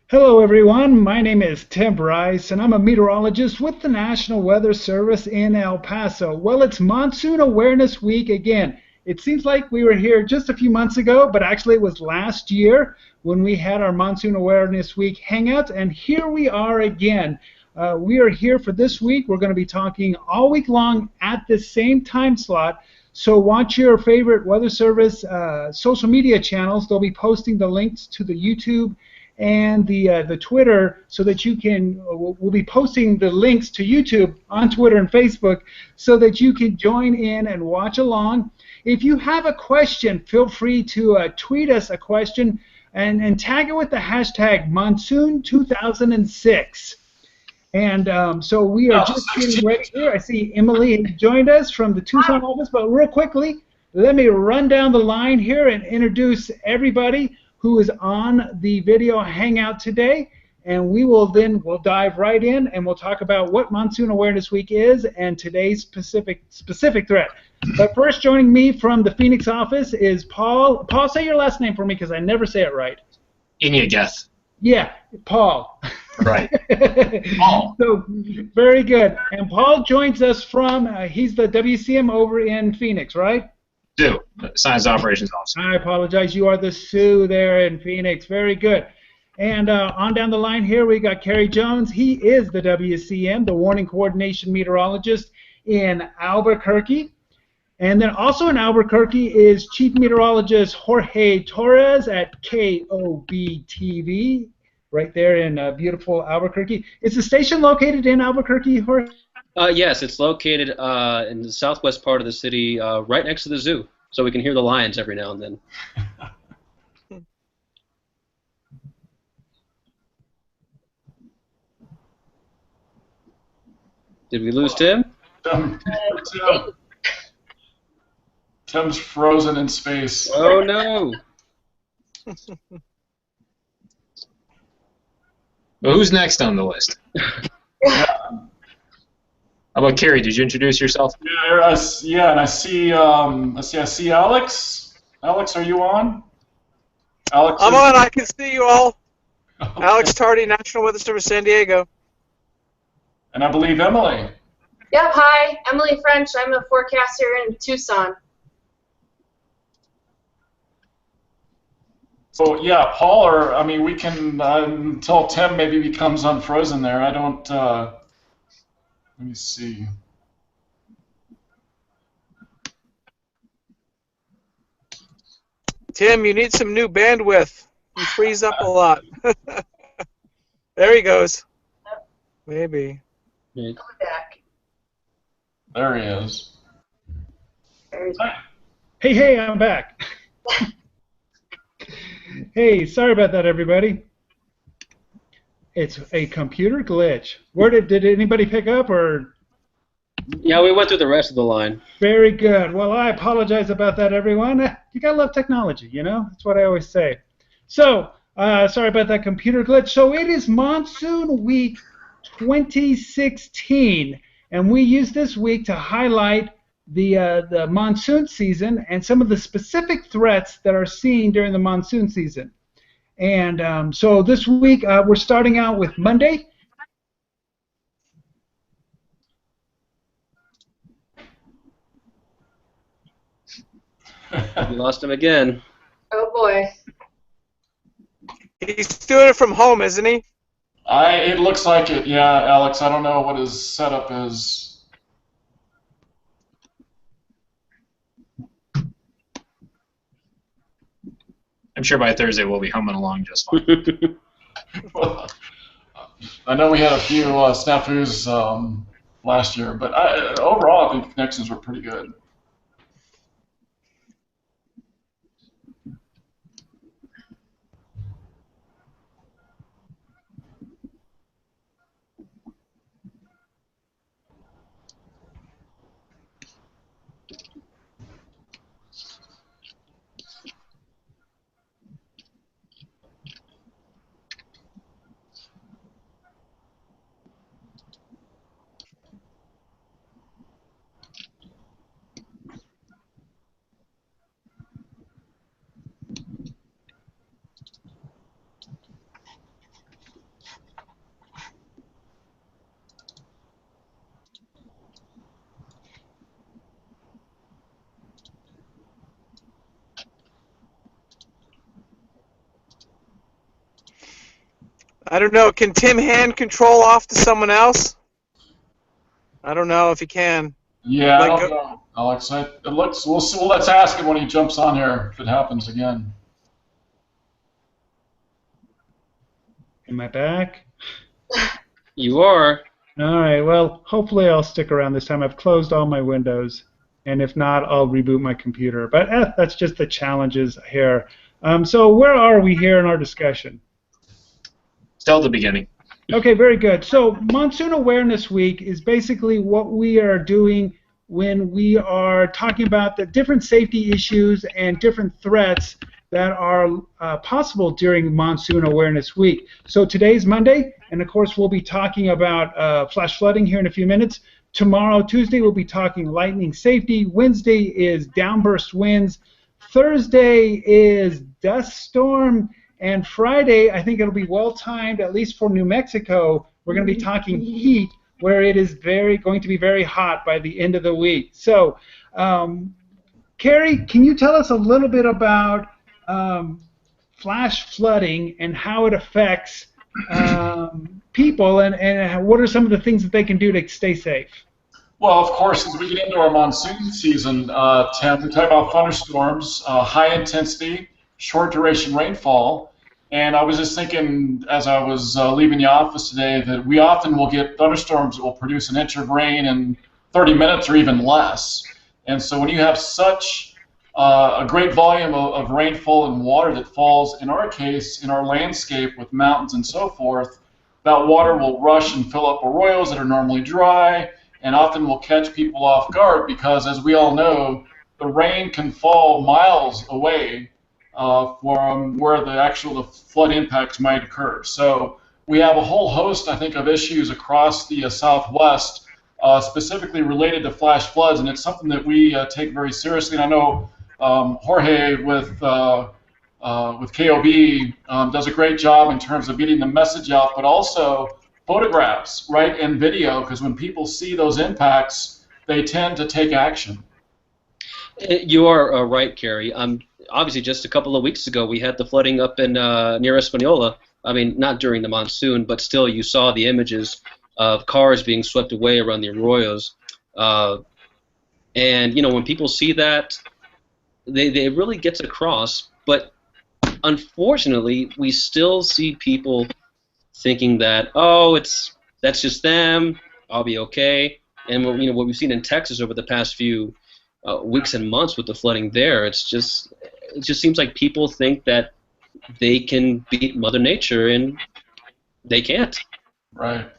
Hello, everyone. My name is Tim Bryce, and I'm a meteorologist with the National Weather Service in El Paso. Well, it's Monsoon Awareness Week again. It seems like we were here just a few months ago, but actually it was last year when we had our Monsoon Awareness Week hangout, and here we are again. We are here for this week. We're going to be talking all week long at the same time slot. So watch your favorite Weather Service social media channels. They'll be posting the links to the YouTube and the Twitter so that you can, we'll be posting the links to YouTube on Twitter and Facebook so that you can join in and watch along. If you have a question, feel free to tweet us a question and tag it with the hashtag Monsoon2006. And so we are just getting ready here. I see Emily has joined us from the Tucson office, but real quickly, let me run down the line here and introduce everybody who is on the video hangout today, and we'll dive right in and we'll talk about what Monsoon Awareness Week is and today's specific threat. But first, joining me from the Phoenix office is Paul. Paul, say your last name for me because I never say it right. Inyageth. Yeah, Paul. Right. Paul. So very good. And Paul joins us from he's the WCM over in Phoenix, right? Sue, Science Operations Officer. I apologize. You are the Sioux there in Phoenix. Very good. And on down the line here, we got Kerry Jones. He is the WCM, the Warning Coordination Meteorologist in Albuquerque. And then also in Albuquerque is Chief Meteorologist Jorge Torres at KOB-TV, right there in beautiful Albuquerque. Is the station located in Albuquerque, Jorge? Yes, it's located in the southwest part of the city, right next to the zoo, so we can hear the lions every now and then. Did we lose Tim? Tim's frozen in space. Oh, no. Well, who's next on the list? How about Kerry? Did you introduce yourself? Yeah, and I see. I see Alex. Alex, are you on? Alex. I'm on. I can see you all. Okay. Alex Tardy, National Weather Service, San Diego. And I believe Emily. Yep. Hi, Emily French. I'm a forecaster in Tucson. So yeah, Paul, or I mean, we can until Tim maybe becomes unfrozen there. I don't. Let me see. Tim, you need some new bandwidth. You freeze up a lot. There he goes. Maybe. Back. There he is. Hey, I'm back. Hey, sorry about that, everybody. It's a computer glitch. Where did anybody pick up, or? Yeah, we went through the rest of the line. Very good. Well, I apologize about that, everyone. You gotta love technology, you know? That's what I always say. So, sorry about that computer glitch. So it is Monsoon Week 2016, and we use this week to highlight the monsoon season and some of the specific threats that are seen during the monsoon season. And so this week we're starting out with Monday. We lost him again. Oh boy. He's doing it from home, isn't he? It looks like it. Yeah, Alex. I don't know what his setup is. I'm sure by Thursday we'll be humming along just fine. Well, I know we had a few snafus last year, but overall I think the connections were pretty good. I don't know. Can Tim hand control off to someone else? I don't know if he can. Yeah, I Like, don't know, Alex. We'll see, well, let's ask him when he jumps on here if it happens again. Am I back? You are. All right. Well, hopefully I'll stick around this time. I've closed all my windows, and if not, I'll reboot my computer. But that's just the challenges here. So where are we here in our discussion? Still at the beginning. Okay, very good. So Monsoon Awareness Week is basically what we are doing when we are talking about the different safety issues and different threats that are possible during Monsoon Awareness Week. So today's Monday, and of course we'll be talking about flash flooding here in a few minutes. Tomorrow, Tuesday, we'll be talking lightning safety. Wednesday is downburst winds. Thursday is dust storm. And Friday, I think it'll be well-timed, at least for New Mexico. We're going to be talking heat, where it is going to be very hot by the end of the week. So, Carrie, can you tell us a little bit about flash flooding and how it affects people, and what are some of the things that they can do to stay safe? Well, of course, as we get into our monsoon season, Tim, we talk about thunderstorms, high intensity, short duration rainfall, and I was just thinking as I was leaving the office today that we often will get thunderstorms that will produce an inch of rain in 30 minutes or even less. And so when you have such a great volume of rainfall and water that falls, in our case, in our landscape with mountains and so forth, that water will rush and fill up arroyos that are normally dry, and often will catch people off guard because, as we all know, the rain can fall miles away from where the flood impacts might occur. So we have a whole host, I think, of issues across the Southwest, specifically related to flash floods, and it's something that we take very seriously. And I know Jorge with KOB does a great job in terms of getting the message out, but also photographs, right, and video, because when people see those impacts, they tend to take action. You are right, Carrie. Obviously, just a couple of weeks ago, we had the flooding up in near Espanola. I mean, not during the monsoon, but still, you saw the images of cars being swept away around the arroyos. And you know, when people see that, they really gets across. But unfortunately, we still see people thinking that, oh, that's just them. I'll be okay. And what we've seen in Texas over the past few weeks and months with the flooding there, it just seems like people think that they can beat Mother Nature, and they can't. Right.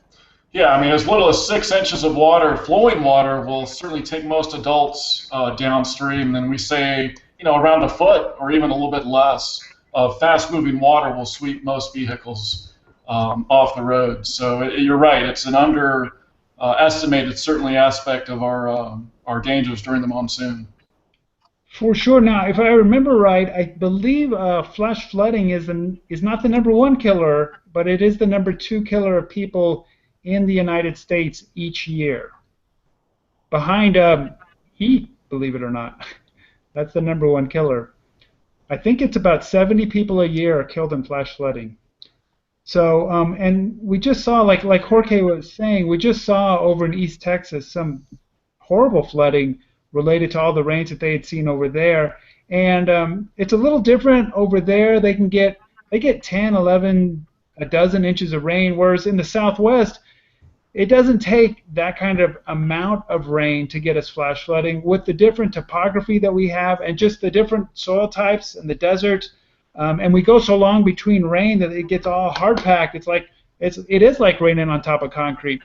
Yeah, I mean, as little as 6 inches of water, flowing water, will certainly take most adults downstream. And we say, around a foot or even a little bit less of fast-moving water will sweep most vehicles off the road. So you're right, it's an underestimated, certainly, aspect of our dangers during the monsoon. For sure. Now, if I remember right, I believe flash flooding is not the #1 killer, but it is the #2 killer of people in the United States each year. Behind heat, believe it or not. That's the #1 killer. I think it's about 70 people a year are killed in flash flooding. So, and we just saw, like Jorge was saying, we just saw over in East Texas some horrible flooding related to all the rains that they had seen over there. And it's a little different over there. They get 10, 11, a dozen inches of rain, whereas in the Southwest, it doesn't take that kind of amount of rain to get us flash flooding. With the different topography that we have and just the different soil types and the desert, and we go so long between rain that it gets all hard packed. It is like raining on top of concrete,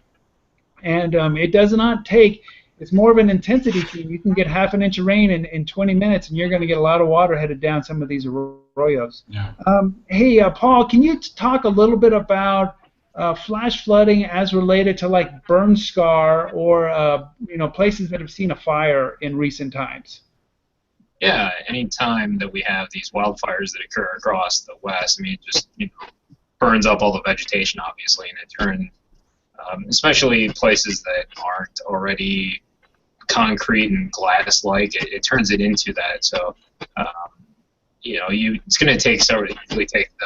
and it does not take. It's more of an intensity thing. You can get half an inch of rain in 20 minutes, and you're going to get a lot of water headed down some of these arroyos. Yeah. Hey, Paul, can you talk a little bit about flash flooding as related to like burn scar or places that have seen a fire in recent times? Yeah, any time that we have these wildfires that occur across the West, I mean, it just burns up all the vegetation, obviously, and it turns, especially places that aren't already concrete and glass-like, it turns it into that. So it's going to take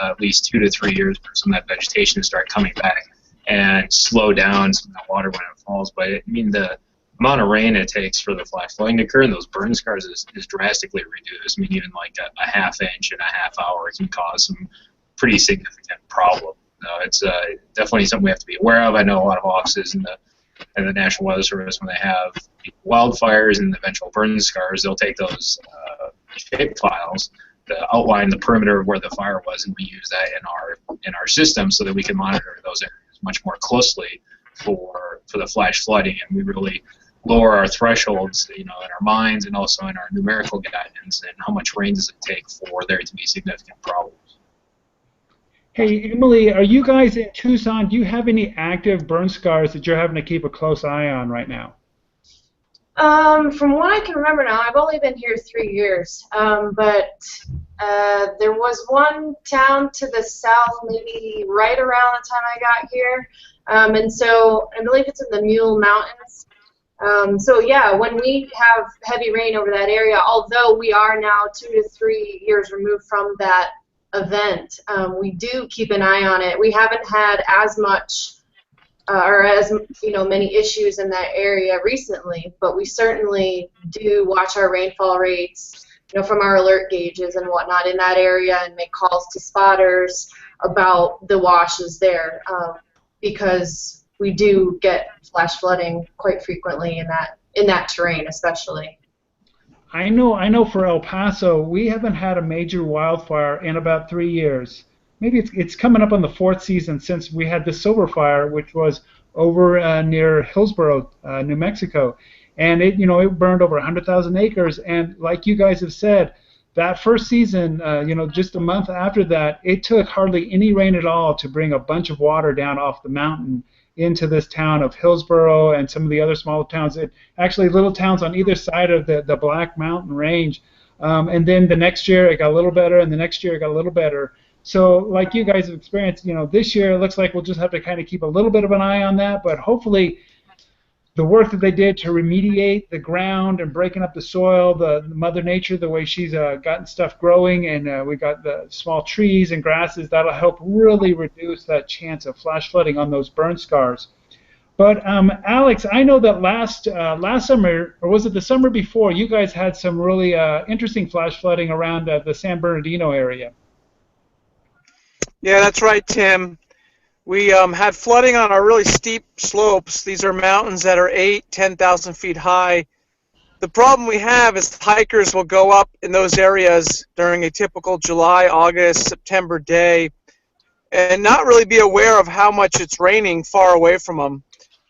at least 2 to 3 years for some of that vegetation to start coming back and slow down some of that water when it falls. But the amount of rain it takes for the flash flooding to occur and those burn scars is drastically reduced. Even like a half inch in a half hour can cause some pretty significant problem. It's definitely something we have to be aware of. I know a lot of offices in the National Weather Service, when they have wildfires and eventual burn scars, they'll take those shape files to outline the perimeter of where the fire was, and we use that in our system so that we can monitor those areas much more closely for the flash flooding, and we really lower our thresholds, in our minds and also in our numerical guidance, and how much rain does it take for there to be significant problems. Hey, Emily, are you guys in Tucson? Do you have any active burn scars that you're having to keep a close eye on right now? From what I can remember now, I've only been here 3 years, but there was one town to the south, maybe right around the time I got here, and so I believe it's in the Mule Mountains. So yeah, when we have heavy rain over that area, although we are now 2 to 3 years removed from that event, we do keep an eye on it. We haven't had as much or as many issues in that area recently, but we certainly do watch our rainfall rates, from our alert gauges and whatnot in that area, and make calls to spotters about the washes there, because we do get flash flooding quite frequently in that terrain, especially. I know for El Paso, we haven't had a major wildfire in about 3 years. Maybe it's coming up on the 4th season since we had the Silver Fire, which was over near Hillsboro, New Mexico, and it burned over 100,000 acres. And like you guys have said, that first season, just a month after that, it took hardly any rain at all to bring a bunch of water down off the mountain into this town of Hillsboro and some of the other smaller towns. Actually, little towns on either side of the Black Mountain Range. And then the next year it got a little better, and the next year it got a little better. So like you guys have experienced, this year it looks like we'll just have to kind of keep a little bit of an eye on that, but hopefully the work that they did to remediate the ground and breaking up the soil, the Mother Nature, the way she's gotten stuff growing, and we got the small trees and grasses, that'll help really reduce that chance of flash flooding on those burn scars. But Alex, I know that last summer, or was it the summer before, you guys had some really interesting flash flooding around the San Bernardino area. Yeah, that's right, Tim. We had flooding on our really steep slopes. These are mountains that are 10,000 feet high. The problem we have is hikers will go up in those areas during a typical July, August, September day and not really be aware of how much it's raining far away from them.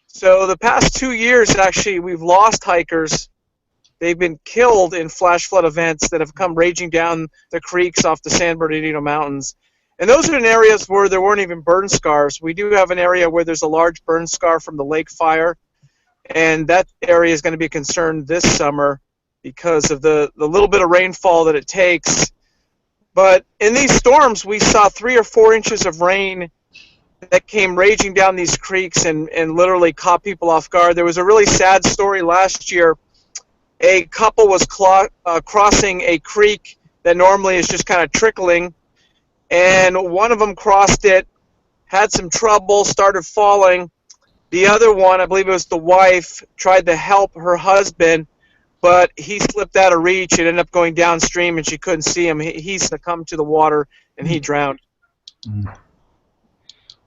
So the past 2 years, actually, we've lost hikers. They've been killed in flash flood events that have come raging down the creeks off the San Bernardino Mountains. And those are in areas where there weren't even burn scars. We do have an area where there's a large burn scar from the lake fire, and that area is going to be a concern this summer because of the little bit of rainfall that it takes. But in these storms, we saw 3 or 4 inches of rain that came raging down these creeks and literally caught people off guard. There was a really sad story last year. A couple was crossing a creek that normally is just kind of trickling, and one of them crossed it, had some trouble, started falling. The other one, I believe it was the wife, tried to help her husband, but he slipped out of reach and ended up going downstream, and she couldn't see him. He succumbed to the water, and he drowned.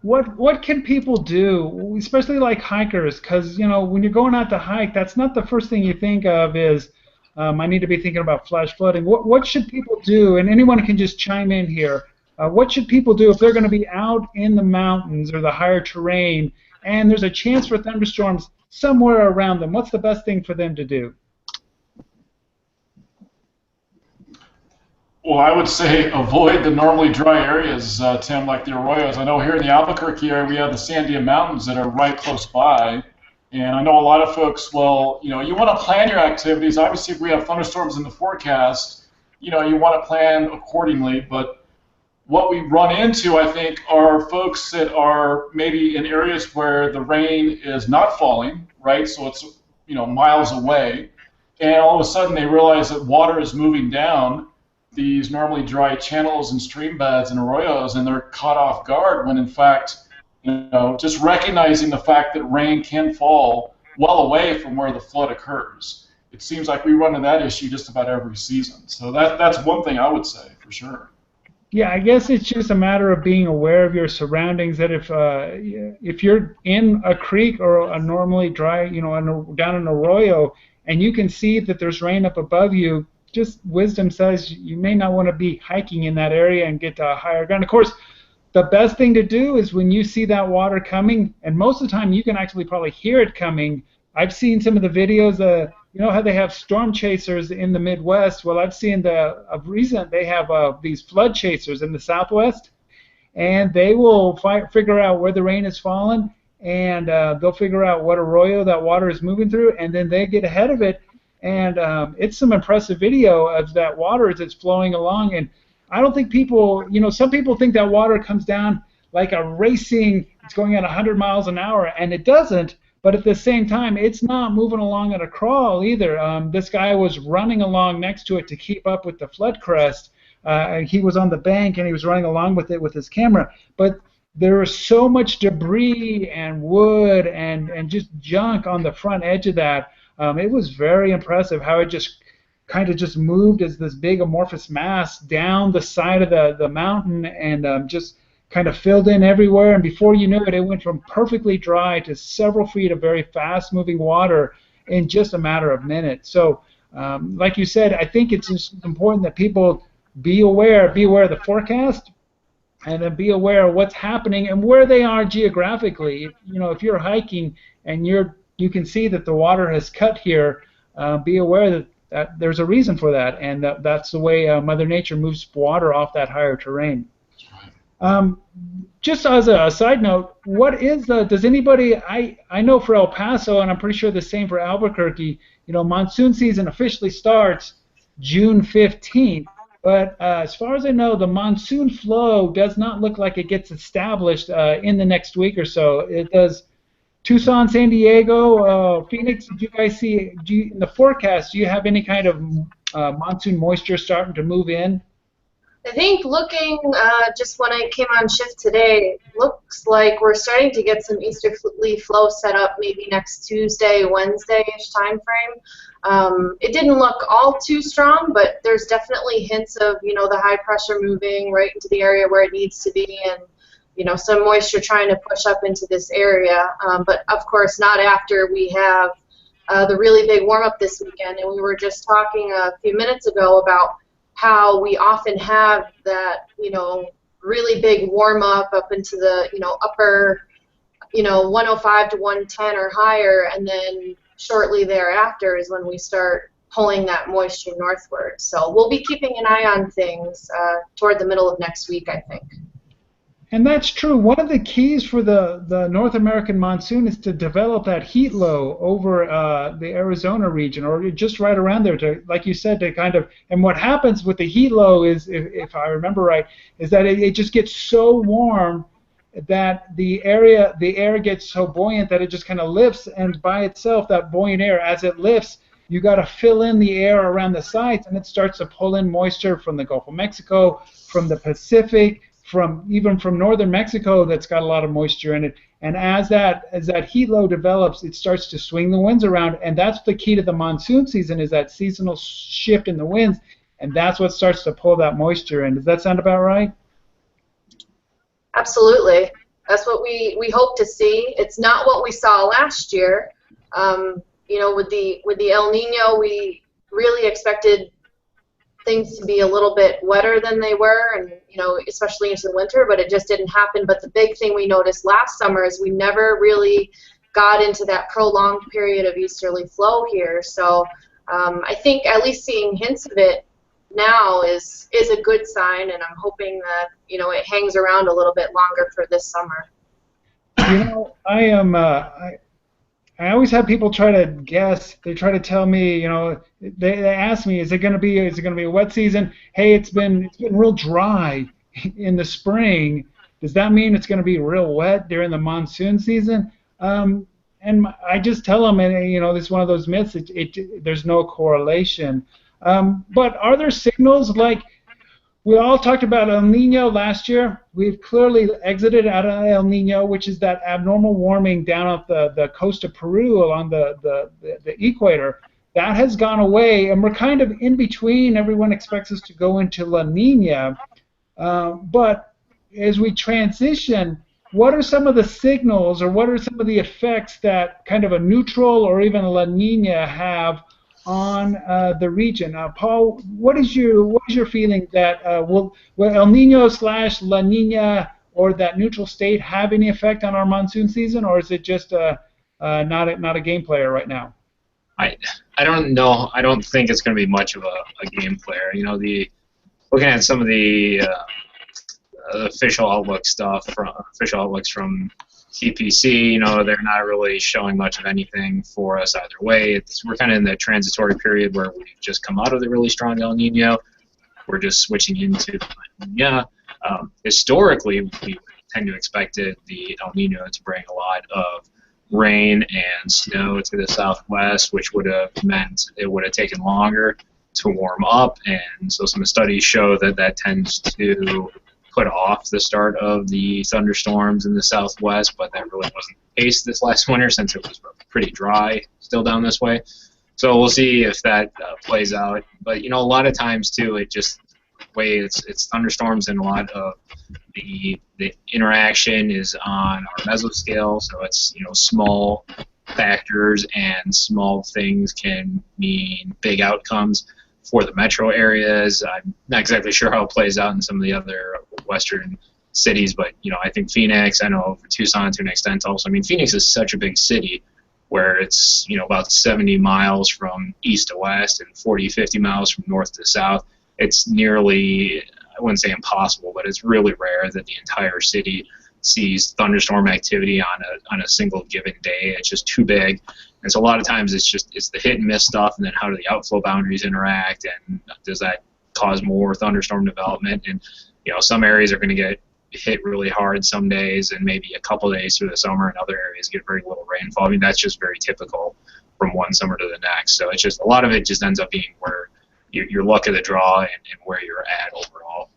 What can people do, especially like hikers? Because when you're going out to hike, that's not the first thing you think of is I need to be thinking about flash flooding. What should people do? And anyone can just chime in here. What should people do if they're going to be out in the mountains or the higher terrain and there's a chance for thunderstorms somewhere around them? What's the best thing for them to do? Well, I would say avoid the normally dry areas, Tim, like the arroyos. I know here in the Albuquerque area we have the Sandia Mountains that are right close by. And I know a lot of folks, well, you want to plan your activities. Obviously, if we have thunderstorms in the forecast, you want to plan accordingly. But what we run into, I think, are folks that are maybe in areas where the rain is not falling, right? So it's, miles away. And all of a sudden they realize that water is moving down. these normally dry channels and stream beds and arroyos, and they're caught off guard when in fact, just recognizing the fact that rain can fall well away from where the flood occurs. It seems like we run into that issue just about every season. So that's one thing I would say for sure. Yeah, I guess it's just a matter of being aware of your surroundings. That if you're in a creek or a normally dry, down an arroyo, and you can see that there's rain up above you, just wisdom says you may not want to be hiking in that area and get to higher ground. Of course, the best thing to do is when you see that water coming, and most of the time you can actually probably hear it coming. I've seen some of the videos, how they have storm chasers in the Midwest. Well, I've seen they have these flood chasers in the Southwest, and they will figure out where the rain is falling, and they'll figure out what arroyo that water is moving through, and then they get ahead of it, and it's some impressive video of that water as it's flowing along. And I don't think people, some people think that water comes down like it's going at 100 miles an hour, and it doesn't. But at the same time, it's not moving along at a crawl either. This guy was running along next to it to keep up with the flood crest. He was on the bank and he was running along with it with his camera. But there was so much debris and wood and just junk on the front edge of that. It was very impressive how it just kind of just moved as this big amorphous mass down the side of the mountain and just kind of filled in everywhere, and before you knew it, it went from perfectly dry to several feet of very fast-moving water in just a matter of minutes. So, like you said, I think it's just important that people be aware of the forecast, and then be aware of what's happening and where they are geographically. If you're hiking and you can see that the water has cut here, be aware that there's a reason for that, and that's the way Mother Nature moves water off that higher terrain. Just as a side note, what is does anybody, I know for El Paso, and I'm pretty sure the same for Albuquerque, monsoon season officially starts June 15th, but as far as I know, the monsoon flow does not look like it gets established in the next week or so. It does. Tucson, San Diego, Phoenix, did you guys see, in the forecast, do you have any kind of monsoon moisture starting to move in? I think looking just when I came on shift today, looks like we're starting to get some easterly flow set up maybe next Tuesday, Wednesday-ish time frame. It didn't look all too strong, but there's definitely hints of, the high pressure moving right into the area where it needs to be, and, some moisture trying to push up into this area. But, of course, not after we have the really big warm-up this weekend. And we were just talking a few minutes ago about how we often have that, really big warm up into the, upper, 105 to 110 or higher, and then shortly thereafter is when we start pulling that moisture northward. So we'll be keeping an eye on things toward the middle of next week, I think. And that's true. One of the keys for the North American monsoon is to develop that heat low over the Arizona region, or just right around there, to, like you said, to kind of, and what happens with the heat low is, if I remember right, is that it just gets so warm that the air gets so buoyant that it just kind of lifts, and by itself, that buoyant air, as it lifts, you got to fill in the air around the sides, and it starts to pull in moisture from the Gulf of Mexico, from the Pacific, even from northern Mexico that's got a lot of moisture in it. And as that heat low develops, it starts to swing the winds around, and that's the key to the monsoon season, is that seasonal shift in the winds, and that's what starts to pull that moisture in. Does that sound about right? Absolutely. That's what we hope to see. It's not what we saw last year. With the El Nino, we really expected things to be a little bit wetter than they were, and especially into the winter, but it just didn't happen. But the big thing we noticed last summer is we never really got into that prolonged period of easterly flow here. So I think at least seeing hints of it now is a good sign, and I'm hoping that it hangs around a little bit longer for this summer. I always have people try to guess. They try to tell me, they ask me, is it going to be a wet season? Hey, it's been real dry in the spring. Does that mean it's going to be real wet during the monsoon season? And I just tell them, and this is one of those myths. There's no correlation. But are there signals like We all talked about El Nino last year. We've clearly exited out of El Nino, which is that abnormal warming down off the coast of Peru along the equator. That has gone away, and we're kind of in between. Everyone expects us to go into La Nina. But as we transition, what are some of the signals or what are some of the effects that kind of a neutral or even a La Nina have on the region? Paul, what is your feeling that will El Nino / La Nina or that neutral state have any effect on our monsoon season, or is it just not a game player right now? I don't know. I don't think it's going to be much of a game player. You know, looking at some of the official outlook stuff from official outlooks from CPC, you know, they're not really showing much of anything for us either way. We're kind of in the transitory period where we've just come out of the really strong El Nino. We're just switching into La Nina. Historically, we tend to expect the El Nino to bring a lot of rain and snow to the southwest, which would have meant it would have taken longer to warm up, and so some studies show that tends to put off the start of the thunderstorms in the southwest, but that really wasn't the case this last winter since it was pretty dry still down this way. So we'll see if that plays out. But, you know, a lot of times, too, it just way it's thunderstorms, and a lot of the interaction is on our mesoscale, so it's, you know, small factors and small things can mean big outcomes for the metro areas. I'm not exactly sure how it plays out in some of the other western cities, but, you know, I think Phoenix, I know for Tucson to an extent also. I mean, Phoenix is such a big city where it's, you know, about 70 miles from east to west and 40, 50 miles from north to south. It's nearly, I wouldn't say impossible, but it's really rare that the entire city sees thunderstorm activity on a single given day. It's just too big. And so a lot of times it's the hit and miss stuff, and then how do the outflow boundaries interact, and does that cause more thunderstorm development? And, you know, some areas are going to get hit really hard some days, and maybe a couple days through the summer, and other areas get very little rainfall. I mean, that's just very typical from one summer to the next. So it's just, a lot of it just ends up being where your luck of the draw and where you're at overall.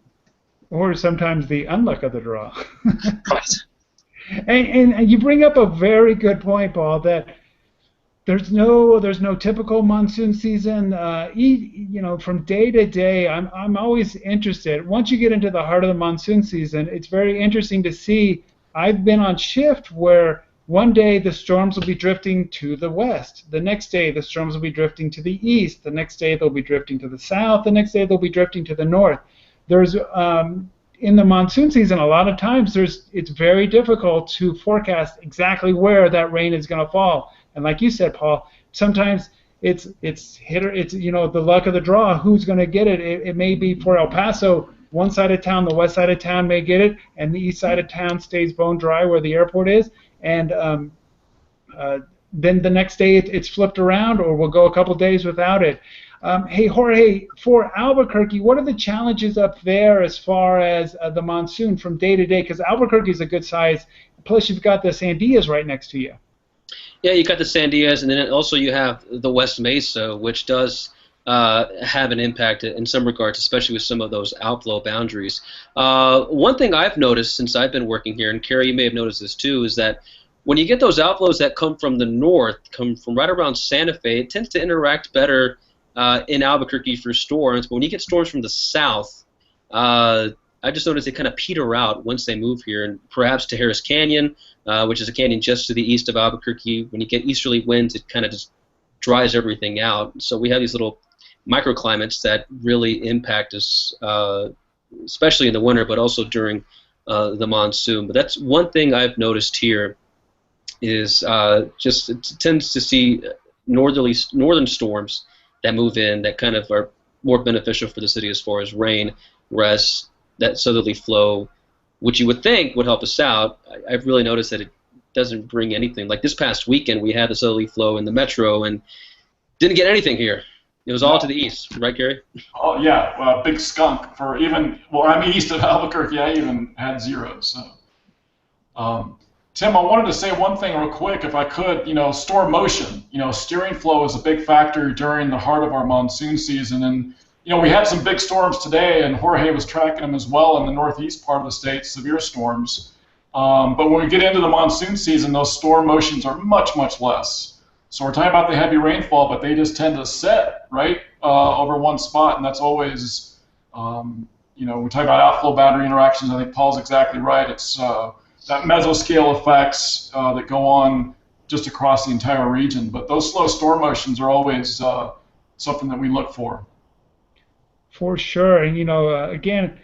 Or sometimes the unluck of the draw. Right. And you bring up a very good point, Paul, that there's no typical monsoon season. You know, from day to day, I'm always interested. Once you get into the heart of the monsoon season, it's very interesting to see. I've been on shift where one day the storms will be drifting to the west. The next day the storms will be drifting to the east. The next day they'll be drifting to the south. The next day they'll be drifting to the north. There's in the monsoon season, a lot of times it's very difficult to forecast exactly where that rain is going to fall. And like you said, Paul, sometimes it's you know, the luck of the draw. Who's going to get it? It may be for El Paso, one side of town, the west side of town may get it, and the east side of town stays bone dry where the airport is. And then the next day it's flipped around, or we'll go a couple days without it. Hey, Jorge, for Albuquerque, what are the challenges up there as far as the monsoon from day to day? Because Albuquerque is a good size. Plus, you've got the Sandias right next to you. Yeah, you got the Sandias, and then also you have the West Mesa, which does have an impact in some regards, especially with some of those outflow boundaries. One thing I've noticed since I've been working here, and Carrie, you may have noticed this too, is that when you get those outflows that come from the north, come from right around Santa Fe, it tends to interact better in Albuquerque for storms. But when you get storms from the south, I just noticed they kind of peter out once they move here, and perhaps to Harris Canyon, which is a canyon just to the east of Albuquerque. When you get easterly winds, it kind of just dries everything out. So we have these little microclimates that really impact us, especially in the winter, but also during the monsoon. But that's one thing I've noticed here is just it tends to see northern storms that move in that kind of are more beneficial for the city as far as rain, whereas that southerly flow, which you would think would help us out, I've really noticed that it doesn't bring anything. Like this past weekend, we had the southerly flow in the metro and didn't get anything here. It was all to the east, right, Gary? Oh, yeah, big skunk for even, well, I'm east of Albuquerque, I even had zeros. So. Tim, I wanted to say one thing real quick, if I could. You know, storm motion. You know, steering flow is a big factor during the heart of our monsoon season, and we had some big storms today, and Jorge was tracking them as well in the northeast part of the state, severe storms. But when we get into the monsoon season, those storm motions are much, much less. So we're talking about the heavy rainfall, but they just tend to set right over one spot, and that's always, we talk about outflow boundary interactions. I think Paul's exactly right. It's that mesoscale effects that go on just across the entire region. But those slow storm motions are always something that we look for. For sure, and again,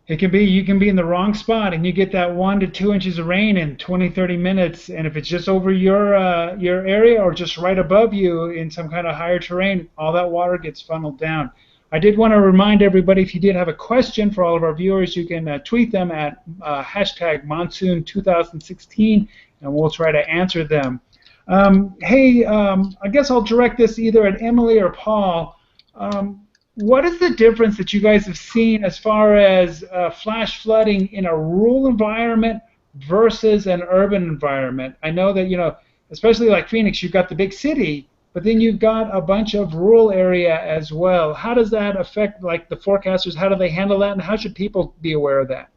you can be in the wrong spot, and you get that 1 to 2 inches of rain in 20, 30 minutes, and if it's just over your area or just right above you in some kind of higher terrain, all that water gets funneled down. I did want to remind everybody, if you did have a question for all of our viewers, you can tweet them at hashtag Monsoon2016, and we'll try to answer them. Hey, I guess I'll direct this either at Emily or Paul. What is the difference that you guys have seen as far as flash flooding in a rural environment versus an urban environment? I know that, especially like Phoenix, you've got the big city, but then you've got a bunch of rural area as well. How does that affect, like, the forecasters? How do they handle that, and how should people be aware of that?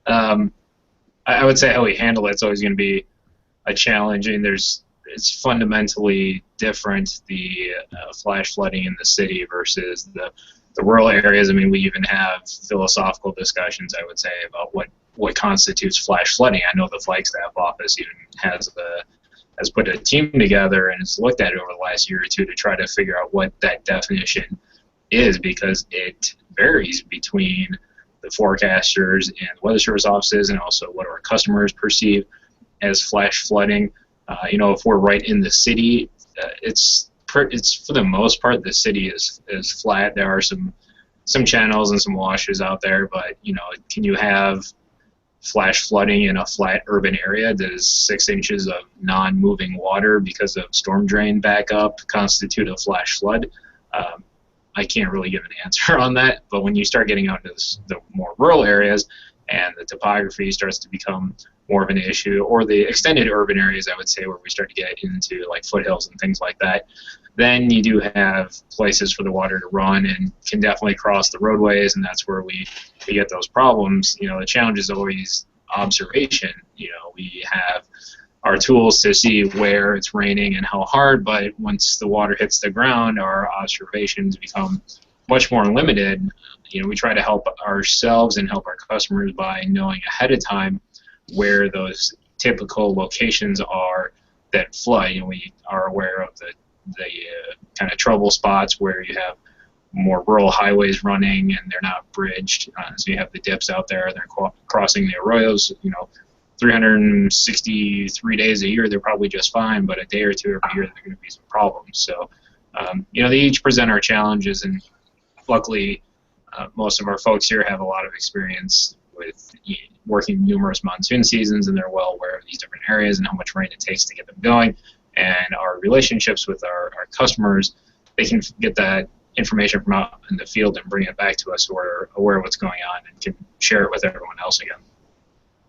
I would say how we handle it's always going to be a challenge, and it's fundamentally different, the flash flooding in the city versus the rural areas. I mean, we even have philosophical discussions, I would say, about what constitutes flash flooding. I know the Flagstaff office even has put a team together and has looked at it over the last year or two to try to figure out what that definition is, because it varies between the forecasters and weather service offices, and also what our customers perceive as flash flooding. If we're right in the city, it's for the most part, the city is flat. There are some channels and some washes out there, but can you have flash flooding in a flat urban area? Does 6 inches of non-moving water because of storm drain backup constitute a flash flood? I can't really give an answer on that, but when you start getting out into the more rural areas and the topography starts to become more of an issue, or the extended urban areas, I would say, where we start to get into like foothills and things like that, then you do have places for the water to run and can definitely cross the roadways, and that's where we get those problems. The challenge is always observation. We have our tools to see where it's raining and how hard, but once the water hits the ground, our observations become much more limited. We try to help ourselves and help our customers by knowing ahead of time where those typical locations are that flood. We are aware of the kind of trouble spots where you have more rural highways running and they're not bridged. So you have the dips out there, they're crossing the arroyos. 363 days a year, they're probably just fine, but a day or two every year, there are going to be some problems. So, they each present our challenges, and luckily, most of our folks here have a lot of experience with working numerous monsoon seasons, and they're well aware of these different areas and how much rain it takes to get them going. And our relationships with our customers, they can get that information from out in the field and bring it back to us, so we're aware of what's going on and can share it with everyone else again.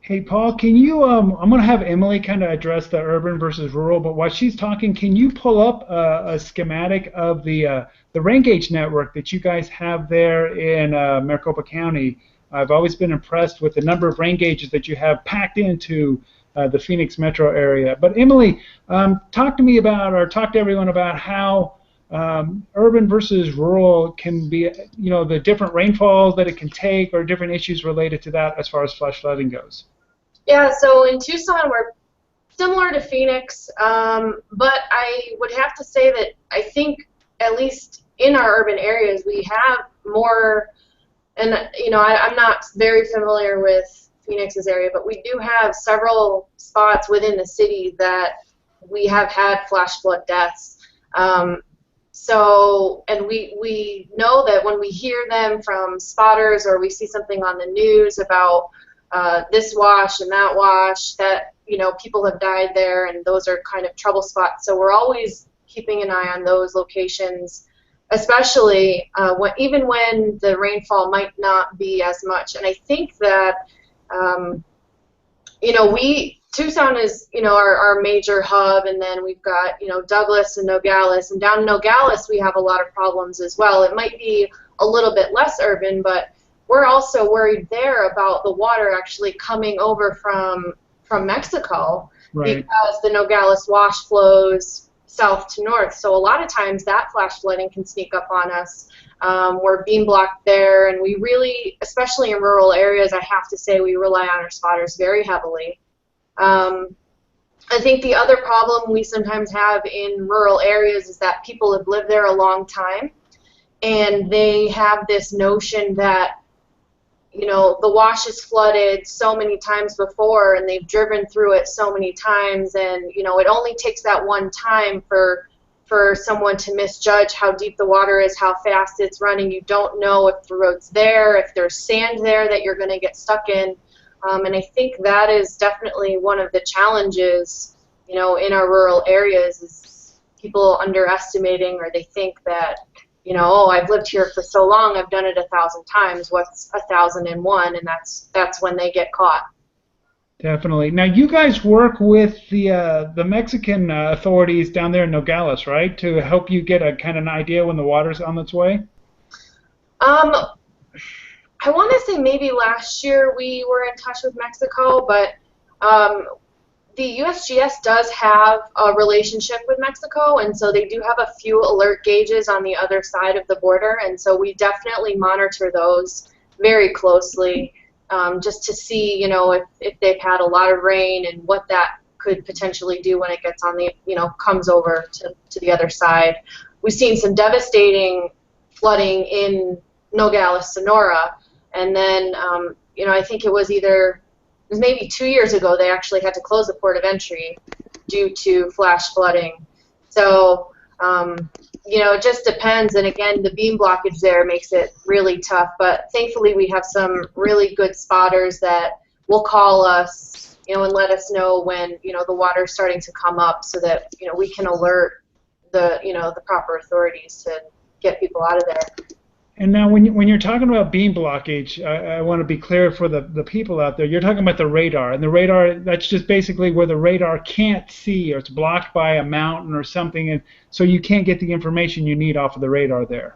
Hey, Paul, can you, I'm going to have Emily kind of address the urban versus rural, but while she's talking, can you pull up a schematic of the rain gauge network that you guys have there in Maricopa County? I've always been impressed with the number of rain gauges that you have packed into the Phoenix metro area. But Emily, talk to everyone about how urban versus rural can be, the different rainfalls that it can take, or different issues related to that as far as flash flooding goes. Yeah, so in Tucson, we're similar to Phoenix, but I would have to say that I think, at least in our urban areas, we have more, and I'm not very familiar with Phoenix's area, but we do have several spots within the city that we have had flash flood deaths. So, and we know that when we hear them from spotters, or we see something on the news about this wash and that wash, that people have died there, and those are kind of trouble spots. So we're always keeping an eye on those locations, especially even when the rainfall might not be as much. And I think that Tucson is, our major hub, and then we've got, Douglas and Nogales. And down in Nogales, we have a lot of problems as well. It might be a little bit less urban, but we're also worried there about the water actually coming over from Mexico, right, because the Nogales wash flows south to north. So a lot of times that flash flooding can sneak up on us. We're beam blocked there, and we really, especially in rural areas, I have to say we rely on our spotters very heavily. I think the other problem we sometimes have in rural areas is that people have lived there a long time, and they have this notion that, the wash is flooded so many times before, and they've driven through it so many times, and, it only takes that one time for someone to misjudge how deep the water is, how fast it's running. You don't know if the road's there, if there's sand there that you're going to get stuck in. And I think that is definitely one of the challenges, in our rural areas, is people underestimating, or they think that, oh, I've lived here for so long, I've done it 1,000 times. What's 1,001? And that's when they get caught. Definitely. Now, you guys work with the Mexican authorities down there in Nogales, right, to help you get a kind of an idea when the water's on its way? I want to say maybe last year we were in touch with Mexico, but the USGS does have a relationship with Mexico, and so they do have a few alert gauges on the other side of the border, and so we definitely monitor those very closely, just to see, if they've had a lot of rain and what that could potentially do when it gets on the, comes over to the other side. We've seen some devastating flooding in Nogales, Sonora. And then, I think it was maybe 2 years ago, they actually had to close the port of entry due to flash flooding. So, it just depends. And again, the beam blockage there makes it really tough. But thankfully, we have some really good spotters that will call us, and let us know when, the water's starting to come up, so that, we can alert the proper authorities to get people out of there. And now, when you're talking about beam blockage, I want to be clear for the people out there. You're talking about the radar, and the radar, that's just basically where the radar can't see, or it's blocked by a mountain or something, and so you can't get the information you need off of the radar there.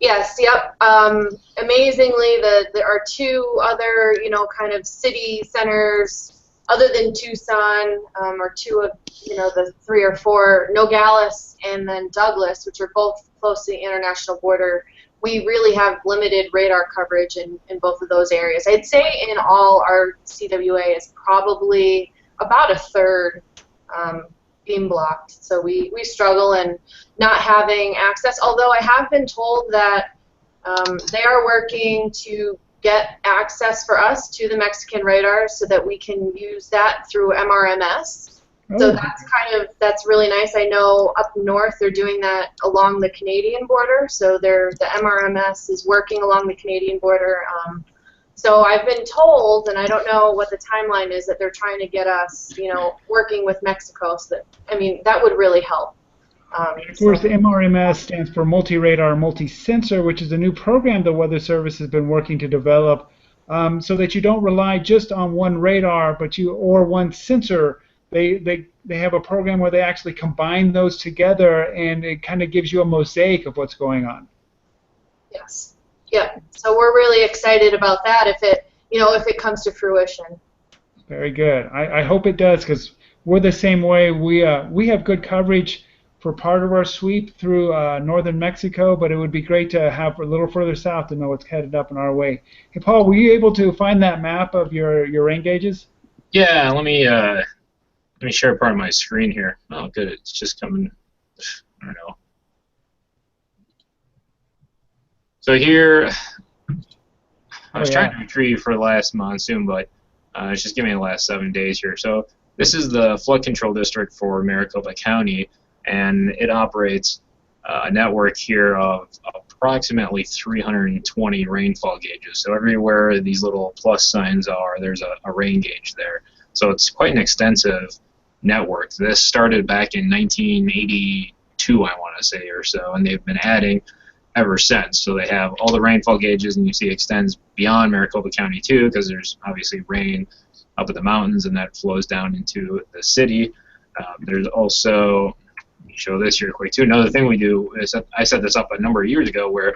Yes, yep. Amazingly, there are two other, kind of city centers other than Tucson, or two of, the 3 or 4, Nogales and then Douglas, which are both close to the international border. We really have limited radar coverage in both of those areas. I'd say in all, our CWA is probably about a third beam blocked. So we struggle in not having access, although I have been told that they are working to get access for us to the Mexican radar so that we can use that through MRMS. Oh. So that's really nice. I know up north they're doing that along the Canadian border. So the MRMS is working along the Canadian border. So I've been told, and I don't know what the timeline is, that they're trying to get us, working with Mexico. So that would really help. Of course, the MRMS stands for Multi-Radar, Multi-Sensor, which is a new program the Weather Service has been working to develop, so that you don't rely just on one radar, or one sensor. They have a program where they actually combine those together, and it kind of gives you a mosaic of what's going on. Yes. Yeah. So we're really excited about that if it comes to fruition. Very good. I hope it does, because we're the same way. We have good coverage for part of our sweep through northern Mexico, but it would be great to have a little further south to know what's headed up in our way. Hey, Paul, were you able to find that map of your rain gauges? Yeah. Let me share part of my screen here. Oh, good. It's just coming. I don't know. So here, I was trying to retrieve for the last monsoon, but it's just giving me the last 7 days here. So this is the flood control district for Maricopa County, and it operates a network here of approximately 320 rainfall gauges. So everywhere these little plus signs are, there's a rain gauge there. So it's quite an extensive network. This started back in 1982, I want to say, or so, and they've been adding ever since. So they have all the rainfall gauges, and you see it extends beyond Maricopa County too, because there's obviously rain up at the mountains, and that flows down into the city. There's also, let me show this here quick too. Another thing we do is, I set this up a number of years ago, where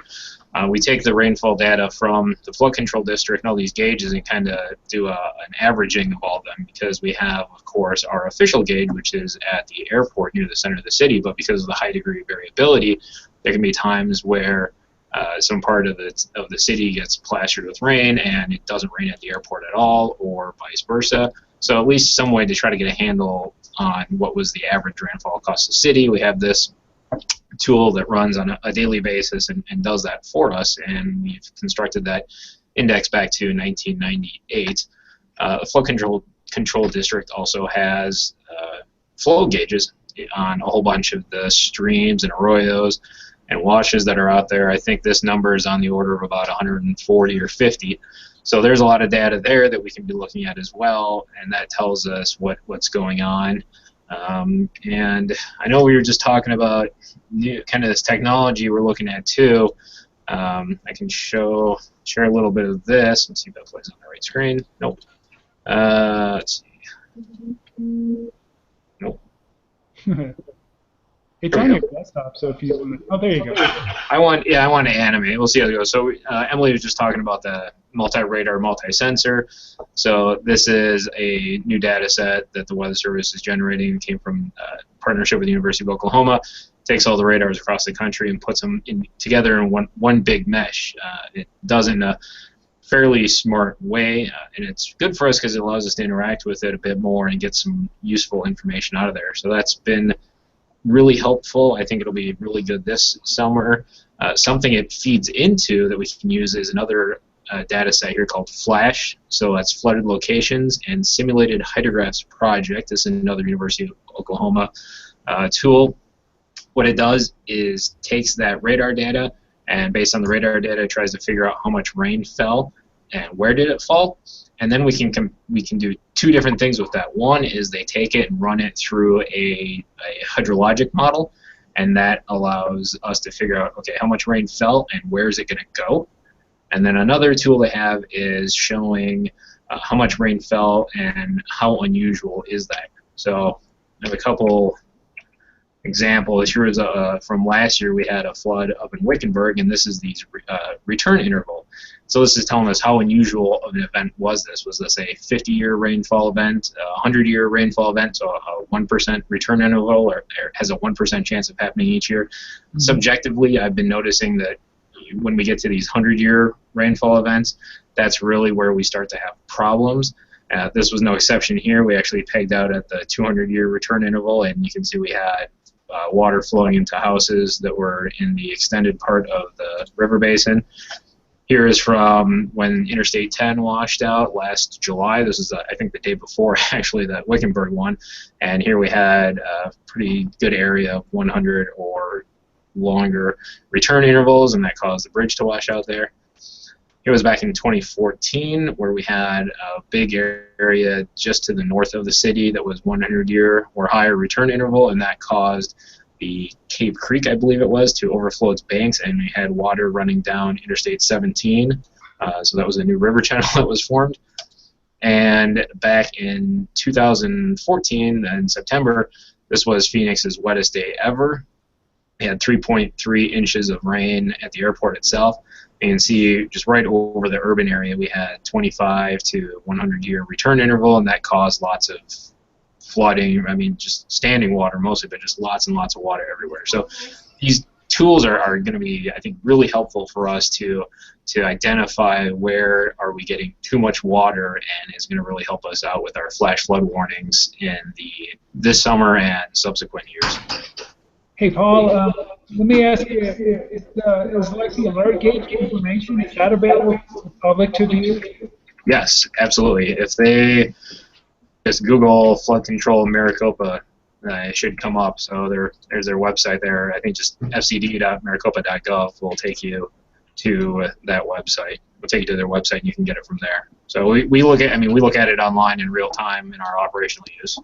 we take the rainfall data from the flood control district and all these gauges and kind of do an averaging of all of them, because we have, of course, our official gauge, which is at the airport near the center of the city, but because of the high degree of variability, there can be times where some part of the city gets plastered with rain and it doesn't rain at the airport at all, or vice versa. So at least some way to try to get a handle on what was the average rainfall across the city. We have this tool that runs on a daily basis and does that for us, and we've constructed that index back to 1998. The flood control district also has flow gauges on a whole bunch of the streams and arroyos and washes that are out there. I think this number is on the order of about 140 or 50. So there's a lot of data there that we can be looking at as well, and that tells us what's going on. And I know we were just talking about kind of this technology we're looking at too. I can share a little bit of this. Let's see if that plays on the right screen. Nope. Let's see. Nope. It's on your desktop, so if you want to, oh, there you go. I want to animate. We'll see how it goes. So Emily was just talking about the multi-radar, multi-sensor. So this is a new data set that the Weather Service is generating. It came from partnership with the University of Oklahoma. Takes all the radars across the country and puts them together in one big mesh. It does it in a fairly smart way, and it's good for us because it allows us to interact with it a bit more and get some useful information out of there. So that's been really helpful. I think it'll be really good this summer. Something it feeds into that we can use is another data set here called FLASH. So that's Flooded Locations and Simulated Hydrographs Project. This is another University of Oklahoma tool. What it does is takes that radar data, and based on the radar data, tries to figure out how much rain fell and where did it fall. And then we can do two different things with that. One is they take it and run it through a hydrologic model, and that allows us to figure out, okay, how much rain fell and where is it going to go. And then another tool they have is showing how much rain fell and how unusual is that. So I have a couple examples. Here is from last year. We had a flood up in Wickenburg, and this is the return interval. So this is telling us how unusual of an event was this. Was this a 50-year rainfall event, a 100-year rainfall event, so a 1% return interval, or has a 1% chance of happening each year? Mm-hmm. Subjectively, I've been noticing that when we get to these 100-year rainfall events, that's really where we start to have problems. This was no exception here. We actually pegged out at the 200-year return interval, and you can see we had water flowing into houses that were in the extended part of the river basin. Here is from when Interstate 10 washed out last July. This is, I think, the day before, actually, that Wickenburg one. And here we had a pretty good area of 100 or longer return intervals, and that caused the bridge to wash out there. It was back in 2014 where we had a big area just to the north of the city that was 100-year or higher return interval, and that caused the Cape Creek, I believe it was, to overflow its banks, and we had water running down Interstate 17. So that was a new river channel that was formed. And back in 2014, in September, this was Phoenix's wettest day ever. We had 3.3 inches of rain at the airport itself. You can see just right over the urban area, we had 25 to 100-year return interval, and that caused lots of flooding. I mean, just standing water mostly, but just lots and lots of water everywhere. So these tools are going to be, I think, really helpful for us to identify where are we getting too much water, and is going to really help us out with our flash flood warnings in this summer and subsequent years. Hey, Paul, let me ask you, is like the alert gauge information, is that available for the public to view? Yes, absolutely. If they just Google flood control Maricopa, it should come up. So there's their website there. I think just fcd.maricopa.gov will take you to that website. We'll take you to their website, and you can get it from there. So we look at it online in real time in our operational use.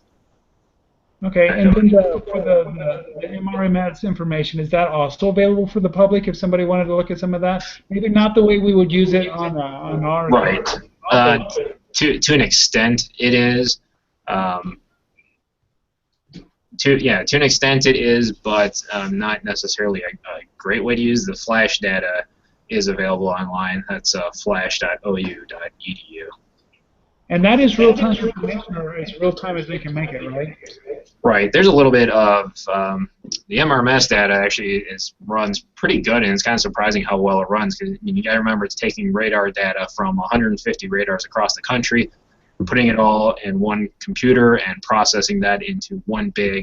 Okay, and then for the MRMS information, is that also available for the public if somebody wanted to look at some of that? Maybe not the way we would use it on our Right. To an extent, it is. To an extent it is, but not necessarily a great way to use. The flash data is available online. That's flash.ou.edu. And that is real-time information, or as real-time as they can make it, right? Right. There's a little bit of the MRMS data actually runs pretty good, and it's kind of surprising how well it runs. Because you got to remember, it's taking radar data from 150 radars across the country, putting it all in one computer and processing that into one big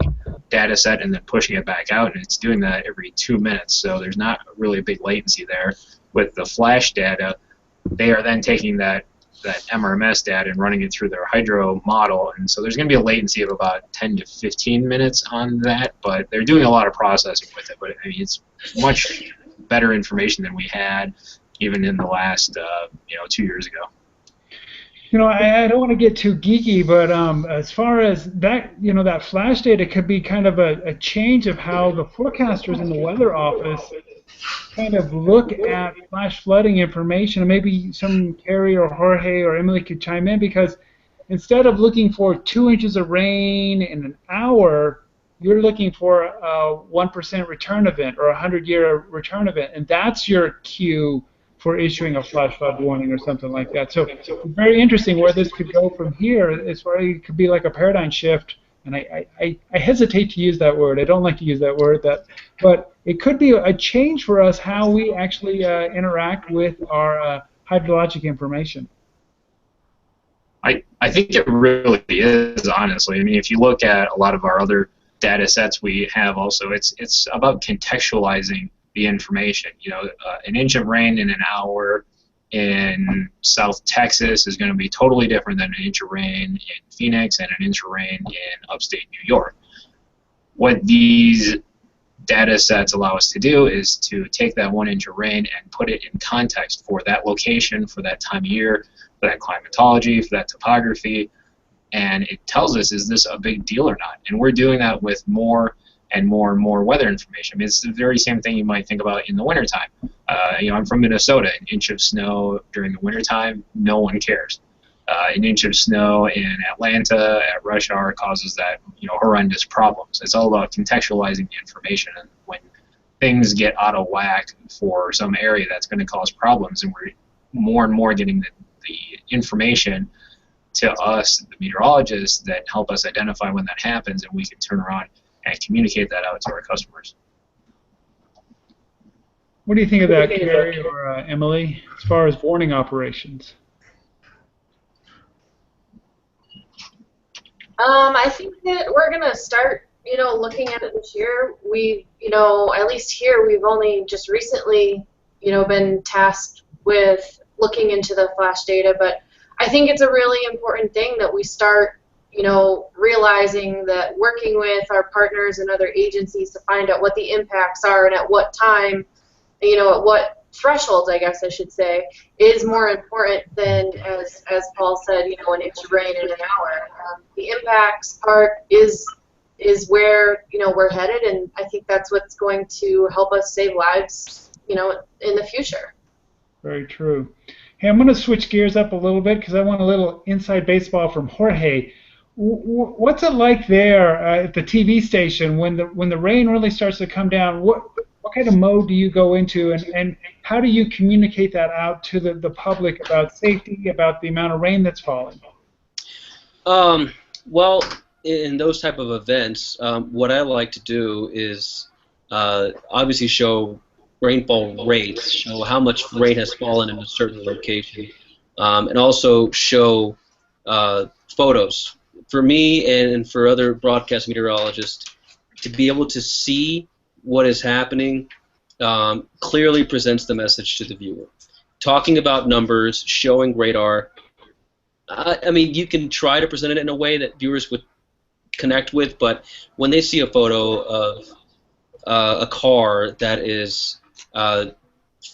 data set, and then pushing it back out. And it's doing that every 2 minutes, so there's not really a big latency there. With the flash data, they are then taking that MRMS data and running it through their hydro model, and so there's going to be a latency of about 10 to 15 minutes on that, but they're doing a lot of processing with it. But I mean, it's much better information than we had even in the last 2 years ago. I don't want to get too geeky, but as far as that, that flash data could be kind of a change of how the forecasters in the weather office kind of look at flash flooding information. And maybe some Carrie or Jorge or Emily could chime in, because instead of looking for 2 inches of rain in an hour, you're looking for a 1% return event or a 100-year return event, and that's your cue for issuing a flash flood warning or something like that. So very interesting where this could go from here. As far as it could be like a paradigm shift, and I hesitate to use that word. I don't like to use that word, but it could be a change for us how we actually interact with our hydrologic information. I think it really is, honestly. I mean, if you look at a lot of our other data sets we have also, it's about contextualizing the information. An inch of rain in an hour in South Texas is going to be totally different than an inch of rain in Phoenix and an inch of rain in upstate New York. What these data sets allow us to do is to take that 1 inch of rain and put it in context for that location, for that time of year, for that climatology, for that topography, and it tells us, is this a big deal or not? And we're doing that with more and more and more weather information. I mean, it's the very same thing you might think about in the wintertime. I'm from Minnesota. An inch of snow during the wintertime, no one cares. An inch of snow in Atlanta at rush hour causes that horrendous problems. It's all about contextualizing the information, and when things get out of whack for some area, that's going to cause problems, and we're more and more getting the information to us, the meteorologists, that help us identify when that happens, and we can turn around and communicate that out to our customers. What do you think of that, Carrie or Emily, as far as warning operations? I think that we're going to start, looking at it this year. We, at least here, we've only just recently, been tasked with looking into the flash data, but I think it's a really important thing that we start realizing that working with our partners and other agencies to find out what the impacts are and at what time, at what thresholds, I guess I should say, is more important than, as Paul said, an inch of rain in an hour. The impacts part is where, we're headed, and I think that's what's going to help us save lives, in the future. Very true. Hey, I'm going to switch gears up a little bit because I want a little inside baseball from Jorge. What's it like there at the TV station when the rain really starts to come down? What kind of mode do you go into, and how do you communicate that out to the public about safety, about the amount of rain that's falling? Well, in those type of events, what I like to do is obviously show rainfall rates, show how much rain has fallen in a certain location, and also show photos. For me and for other broadcast meteorologists, to be able to see what is happening clearly presents the message to the viewer. Talking about numbers, showing radar, I mean, you can try to present it in a way that viewers would connect with, but when they see a photo of a car that is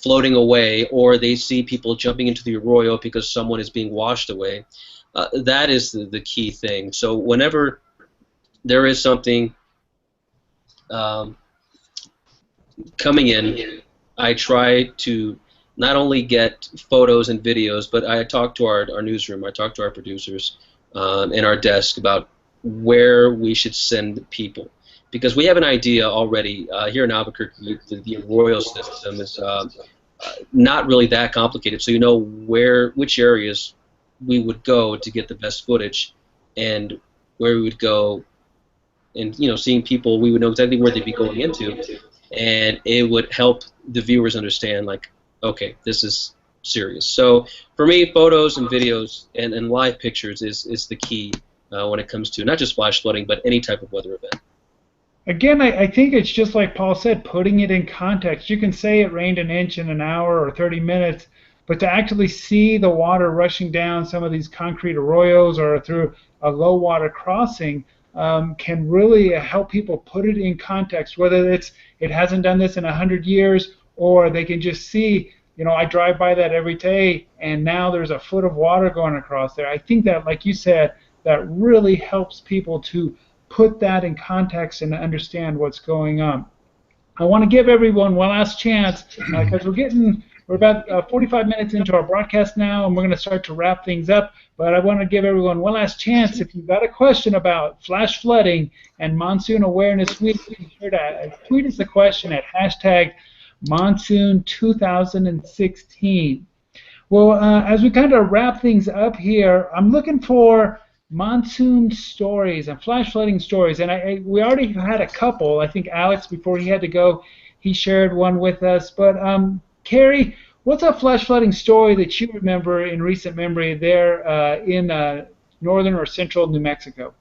floating away, or they see people jumping into the arroyo because someone is being washed away, that is the key thing. So whenever there is something coming in, I try to not only get photos and videos, but I talk to our newsroom, I talk to our producers and our desk about where we should send people. Because we have an idea already here in Albuquerque. The Arroyo system is not really that complicated, so you know which areas we would go to get the best footage, and where we would go, and seeing people, we would know exactly where they'd be going into, and it would help the viewers understand, like, okay, this is serious. So for me, photos and videos and live pictures is the key when it comes to not just flash flooding, but any type of weather event. Again, I think it's just like Paul said, putting it in context. You can say it rained an inch in an hour or 30 minutes, but to actually see the water rushing down some of these concrete arroyos or through a low water crossing can really help people put it in context, whether it hasn't done this in 100 years, or they can just see, I drive by that every day, and now there's a foot of water going across there. I think that, like you said, that really helps people to put that in context and understand what's going on. I want to give everyone one last chance, because we're about 45 minutes into our broadcast now, and we're going to start to wrap things up. But I want to give everyone one last chance. If you've got a question about flash flooding and Monsoon Awareness Week, be sure to tweet us the question at #Monsoon2016. Well, as we kind of wrap things up here, I'm looking for monsoon stories and flash flooding stories, and we already had a couple. I think Alex, before he had to go, he shared one with us. But Carrie, what's a flash flooding story that you remember in recent memory there in northern or central New Mexico?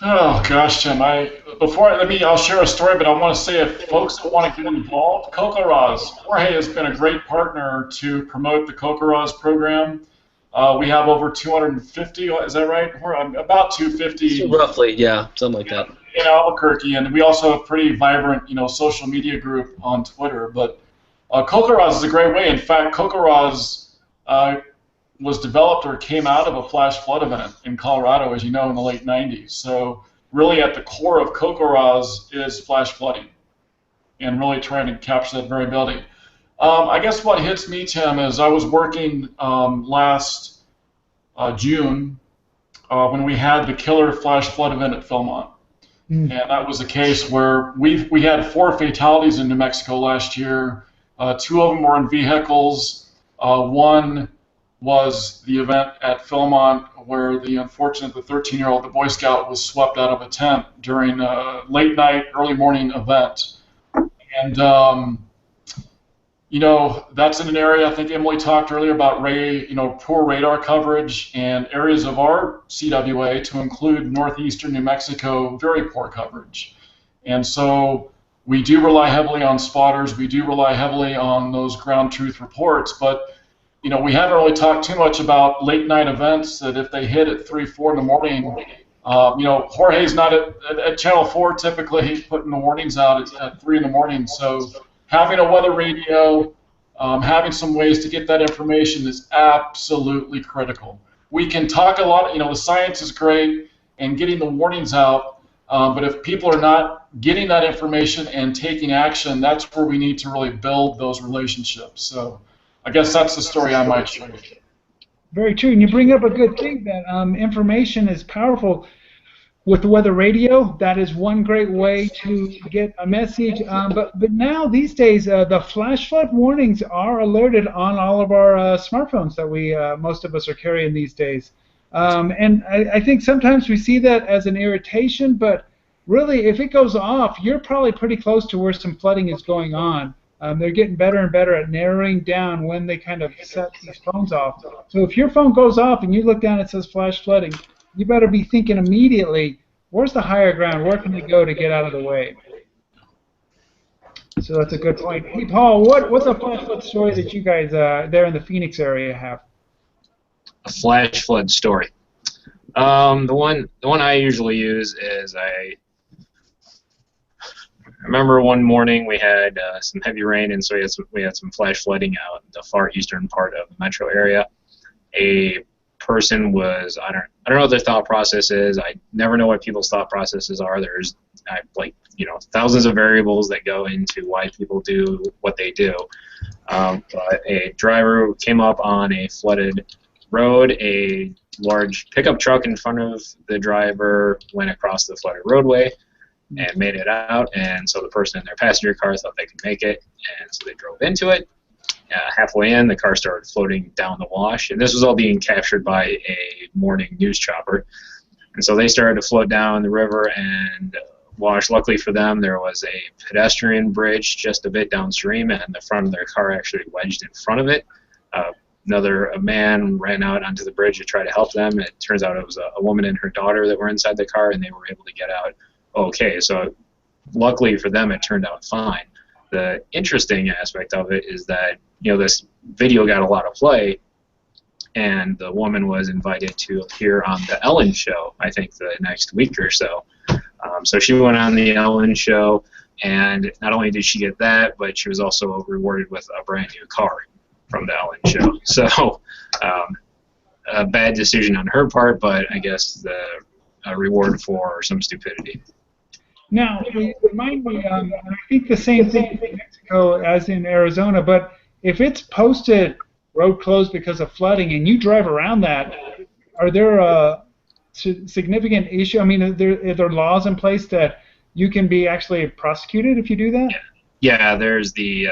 Oh gosh, Tim. I'll share a story, but I want to say, if folks that want to get involved, CocoRa's. Jorge has been a great partner to promote the CocoRa's program. We have over 250, is that right? We're about 250. Roughly, yeah, something like that. In Albuquerque, and we also have a pretty vibrant, social media group on Twitter. But CocoRa's is a great way. In fact, CocoRa's was developed or came out of a flash flood event in Colorado, as you know, in the late 90s. So really at the core of CocoRa's is flash flooding, and really trying to capture that variability. I guess what hits me, Tim, is I was working last June when we had the killer flash flood event at Philmont. And that was a case where we had 4 fatalities in New Mexico last year. 2 of them were in vehicles. One was the event at Philmont where the 13-year-old, the Boy Scout, was swept out of a tent during a late night, early morning event. And that's in an area, I think Emily talked earlier about poor radar coverage, and areas of our CWA, to include northeastern New Mexico, very poor coverage. And so we do rely heavily on spotters, we do rely heavily on those ground truth reports, but we haven't really talked too much about late night events that if they hit at 3, 4 in the morning, Jorge's not at Channel 4 typically putting the warnings out at 3 in the morning, so having a weather radio, having some ways to get that information is absolutely critical. We can talk a lot, the science is great and getting the warnings out, but if people are not getting that information and taking action, that's where we need to really build those relationships. So I guess that's the story I might share. Very true, and you bring up a good thing that information is powerful. With the weather radio, that is one great way to get a message. But now, these days, the flash flood warnings are alerted on all of our smartphones that most of us are carrying these days. And I think sometimes we see that as an irritation, but really, if it goes off, you're probably pretty close to where some flooding is going on. They're getting better and better at narrowing down when they kind of set these phones off. So if your phone goes off and you look down and it says flash flooding, you better be thinking immediately, where's the higher ground? Where can we go to get out of the way? So that's a good point. Hey, Paul, what's a flash flood story that you guys there in the Phoenix area have? A flash flood story. The one I usually use is I remember one morning we had some heavy rain, and so we had some flash flooding out in the far eastern part of the metro area. A person was, I don't know what their thought process is. I never know what people's thought processes are. There's like, you know, thousands of variables that go into why people do what they do. But a driver came up on a flooded road. A large pickup truck in front of the driver went across the flooded roadway and made it out. And so the person in their passenger car thought they could make it, and so they drove into it. Halfway in, the car started floating down the wash, and this was all being captured by a morning news chopper. And so they started to float down the river and wash. Luckily for them, there was a pedestrian bridge just a bit downstream, and the front of their car actually wedged in front of it. A man ran out onto the bridge to try to help them. It turns out it was a woman and her daughter that were inside the car, and they were able to get out okay. So luckily for them, it turned out fine. The interesting aspect of it is that, you know, this video got a lot of play, and the woman was invited to appear on the Ellen show, I think the next week or so. So she went on the Ellen show, and not only did she get that, but she was also rewarded with a brand new car from the Ellen show. So a bad decision on her part, but I guess the reward for some stupidity. Now, remind me, and I think the same thing in Mexico as in Arizona, but if it's posted road closed because of flooding and you drive around that, are there significant issue? I mean, are there laws in place that you can be actually prosecuted if you do that? Yeah, there's the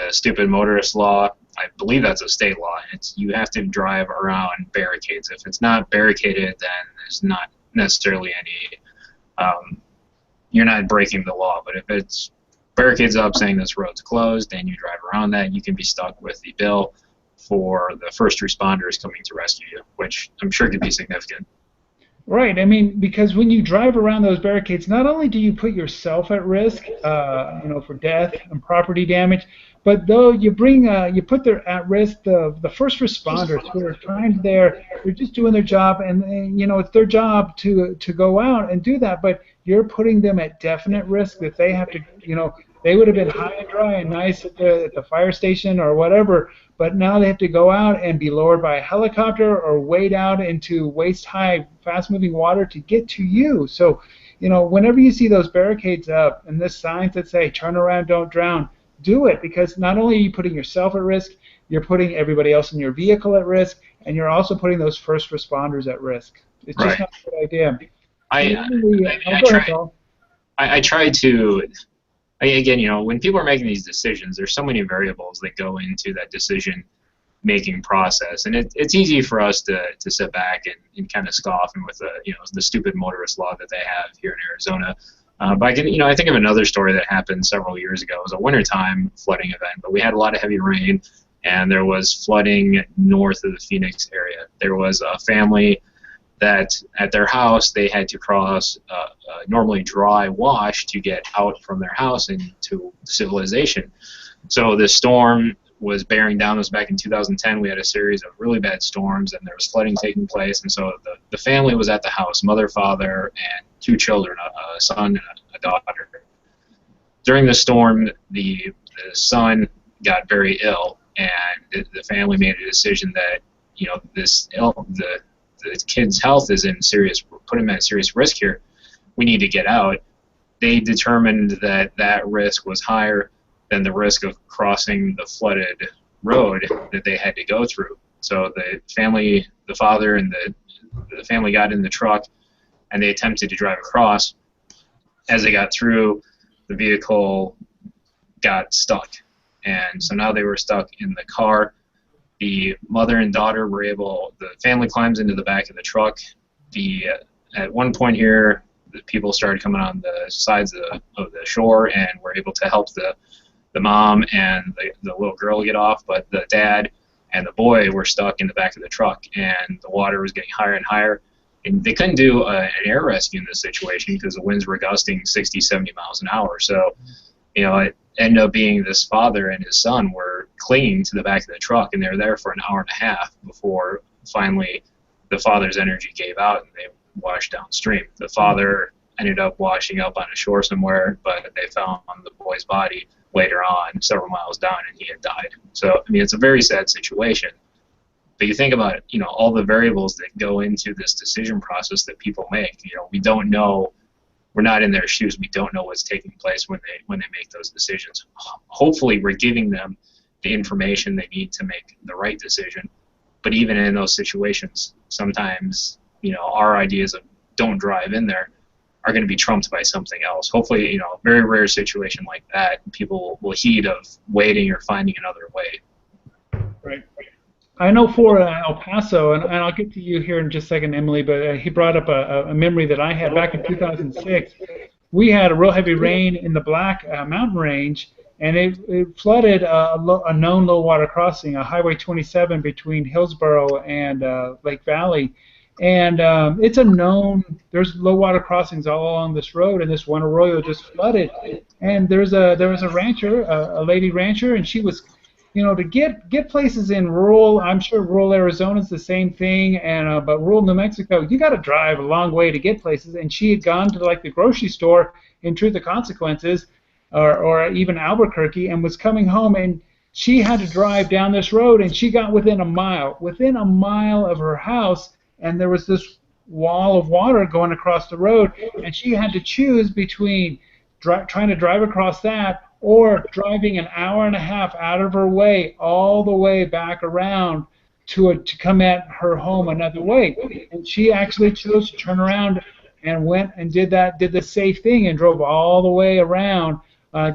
stupid motorist law. I believe that's a state law. You have to drive around barricades. If it's not barricaded, then there's not necessarily any, you're not breaking the law. But if it's barricades up saying this road's closed and you drive around that, you can be stuck with the bill for the first responders coming to rescue you, which I'm sure could be significant. Right. I mean, because when you drive around those barricades, not only do you put yourself at risk, for death and property damage, but though you put at risk the first responders who are trying they're just doing their job, and it's their job to go out and do that, but you're putting them at definite risk that they have to, they would have been high and dry and nice at the fire station or whatever, but now they have to go out and be lowered by a helicopter or wade out into waist-high, fast-moving water to get to you. So, whenever you see those barricades up and this signs that say, turn around, don't drown, do it, because not only are you putting yourself at risk, you're putting everybody else in your vehicle at risk, and you're also putting those first responders at risk. It's just not a good idea. I try to, again, when people are making these decisions, there's so many variables that go into that decision-making process, and it's easy for us to sit back and kind of scoff and with the stupid motorist law that they have here in Arizona. But I think of another story that happened several years ago. It was a wintertime flooding event, but we had a lot of heavy rain, and there was flooding north of the Phoenix area. There was a family that at their house they had to cross a normally dry wash to get out from their house into civilization. So the storm was bearing down. It was back in 2010. We had a series of really bad storms, and there was flooding taking place. And so the family was at the house, mother, father, and two children, a son and a daughter. During the storm, the son got very ill, and the family made a decision that the kid's health is put him at serious risk here. We need to get out. They determined that risk was higher than the risk of crossing the flooded road that they had to go through. So the father and the family got in the truck, and they attempted to drive across. As they got through, the vehicle got stuck, and so now they were stuck in the car. The mother and daughter the family climbs into the back of the truck. At one point here, the people started coming on the sides of the shore and were able to help the mom and the little girl get off, but the dad and the boy were stuck in the back of the truck, and the water was getting higher and higher. And they couldn't do an air rescue in this situation because the winds were gusting 60, 70 miles an hour. So, it ended up being this father and his son were clinging to the back of the truck, and they were there for an hour and a half before finally the father's energy gave out and they washed downstream. The father ended up washing up on a shore somewhere, but they found the boy's body later on several miles down, and he had died. So, it's a very sad situation. But you think about it, you know, all the variables that go into this decision process that people make. You know, we don't know. We're not in their shoes. We don't know what's taking place when they make those decisions. Hopefully, we're giving them the information they need to make the right decision. But even in those situations, sometimes, you know, our ideas of don't drive in there are going to be trumped by something else. Hopefully, you know, a very rare situation like that, people will heed of waiting or finding another way. Right. I know for El Paso, and I'll get to you here in just a second, Emily, but he brought up a memory that I had back in 2006. We had a real heavy rain in the Black Mountain Range, and it flooded a known low water crossing, a Highway 27 between Hillsborough and Lake Valley. And it's a known, there's low water crossings all along this road, and this one arroyo just flooded. And there was a rancher, a lady rancher, and she was, you know, to get places in rural, I'm sure rural Arizona's the same thing, and but rural New Mexico, you got to drive a long way to get places. And she had gone to like the grocery store in Truth or Consequences, or even Albuquerque, and was coming home, and she had to drive down this road, and she got within a mile of her house, and there was this wall of water going across the road, and she had to choose between trying to drive across that or driving an hour and a half out of her way all the way back around to come at her home another way. And she actually chose to turn around and went and did the safe thing and drove all the way around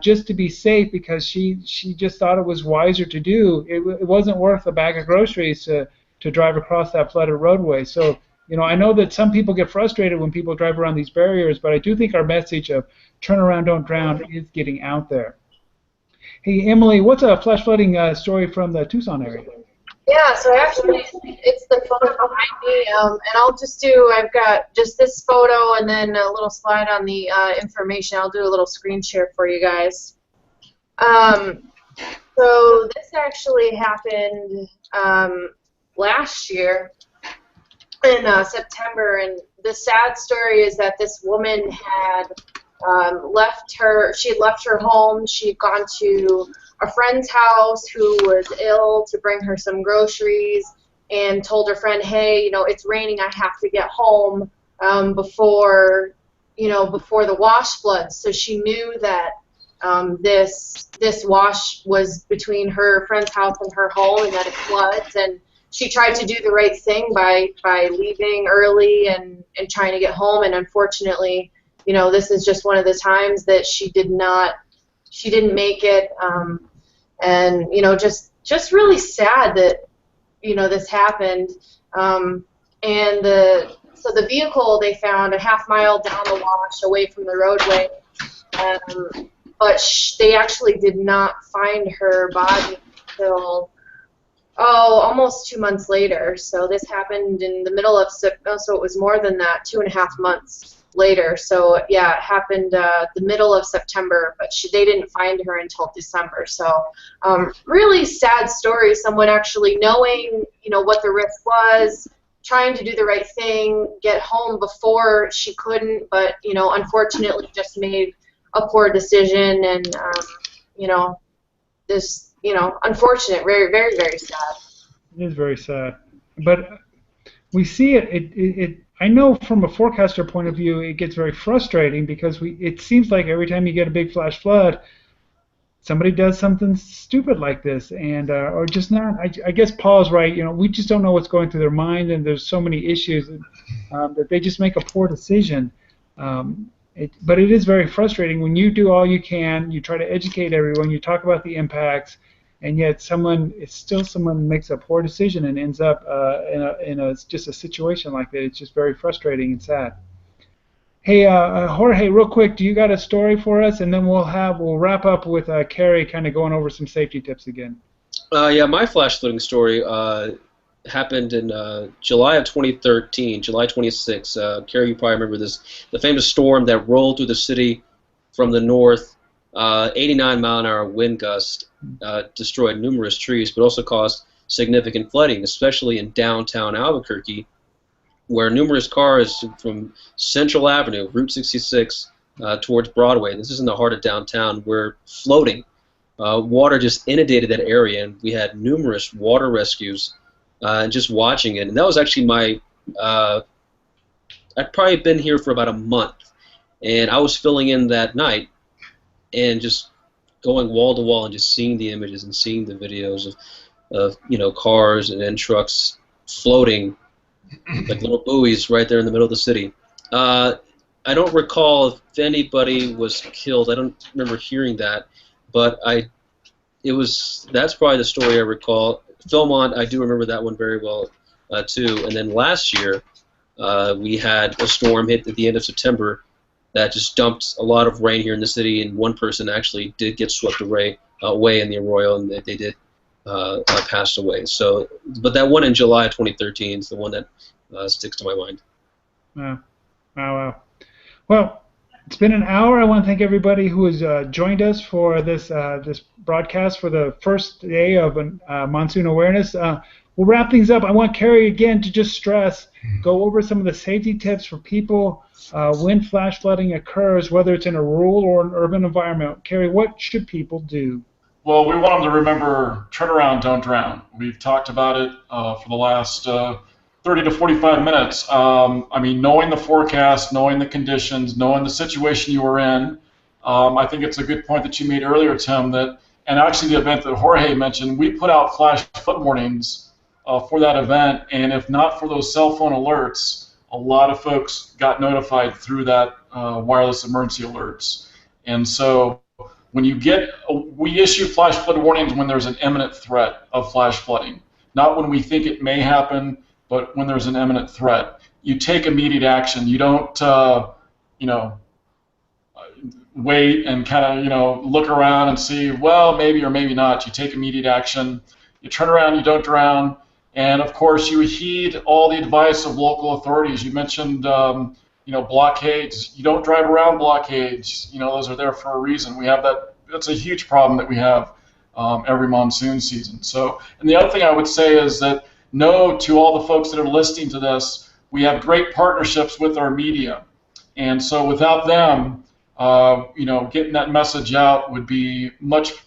just to be safe, because she just thought it was wiser to do. It wasn't worth a bag of groceries to drive across that flooded roadway. So, you know, I know that some people get frustrated when people drive around these barriers, but I do think our message of turn around, don't drown is getting out there. Hey, Emily, what's a flash flooding story from the Tucson area? Yeah, so actually it's the photo behind me, and I've got just this photo and then a little slide on the information. I'll do a little screen share for you guys. So this actually happened last year in September, and the sad story is that this woman had left her home. She had gone to a friend's house who was ill to bring her some groceries, and told her friend, hey, you know, it's raining, I have to get home before the wash floods. So she knew that this wash was between her friend's house and her home, and that it floods, and she tried to do the right thing by leaving early and trying to get home, and unfortunately, you know, this is just one of the times that she didn't make it, and you know, just really sad that, you know, this happened. So the vehicle they found a half-mile down the wash away from the roadway, but they actually did not find her body until almost 2 months later. So this happened in the middle of September, so it was more than that, 2.5 months later. So yeah, it happened the middle of September, but they didn't find her until December. So really sad story. Someone actually knowing, you know, what the risk was, trying to do the right thing, get home before she couldn't, but you know, unfortunately just made a poor decision, and you know, this, you know, unfortunate, very, very, very sad. It is very sad, but we see it. I know from a forecaster point of view, it gets very frustrating, because it seems like every time you get a big flash flood, somebody does something stupid like this, and or just not. I guess Paul's right. You know, we just don't know what's going through their mind, and there's so many issues that they just make a poor decision. But it is very frustrating when you do all you can, you try to educate everyone, you talk about the impacts, and yet someone makes a poor decision and ends up in just a situation like that. It's just very frustrating and sad. Hey, Jorge, real quick, do you got a story for us? And then we'll wrap up with Carrie kind of going over some safety tips again. Yeah, my flash flooding story happened in July of 2013, July 26. Carrie, you probably remember this. The famous storm that rolled through the city from the north, 89-mile-an-hour wind gust, destroyed numerous trees, but also caused significant flooding, especially in downtown Albuquerque, where numerous cars from Central Avenue, Route 66, towards Broadway, this is in the heart of downtown, were floating. Water just inundated that area, and we had numerous water rescues and just watching it. And that was actually my I'd probably been here for about a month, and I was filling in that night and just going wall to wall and just seeing the images and seeing the videos of cars and then trucks floating like little buoys right there in the middle of the city. I don't recall if anybody was killed. I don't remember hearing that, but that's probably the story I recall. Philmont, I do remember that one very well too. And then last year, we had a storm hit at the end of September that just dumped a lot of rain here in the city, and one person actually did get swept away in the arroyo, and they did pass away. So, but that one in July of 2013 is the one that sticks to my mind. Wow. Well, it's been an hour. I want to thank everybody who has joined us for this broadcast for the first day of Monsoon Awareness. We'll wrap things up. I want Carrie again to just stress, go over some of the safety tips for people when flash flooding occurs, whether it's in a rural or an urban environment. Carrie, what should people do? Well, we want them to remember, turn around, don't drown. We've talked about it for the last 30 to 45 minutes. I mean, knowing the forecast, knowing the conditions, knowing the situation you were in, I think it's a good point that you made earlier, Tim, and actually the event that Jorge mentioned, we put out flash flood warnings for that event, and if not for those cell phone alerts, a lot of folks got notified through that wireless emergency alerts. And so when we issue flash flood warnings when there's an imminent threat of flash flooding, not when we think it may happen, but when there's an imminent threat. You take immediate action. You don't, wait and kind of, look around and see, well, maybe or maybe not. You take immediate action. You turn around, you don't drown. And of course, you heed all the advice of local authorities. You mentioned, blockades. You don't drive around blockades. Those are there for a reason. We have that. That's a huge problem that we have every monsoon season. So, and the other thing I would say is that to all the folks that are listening to this, we have great partnerships with our media, and so without them, getting that message out would be much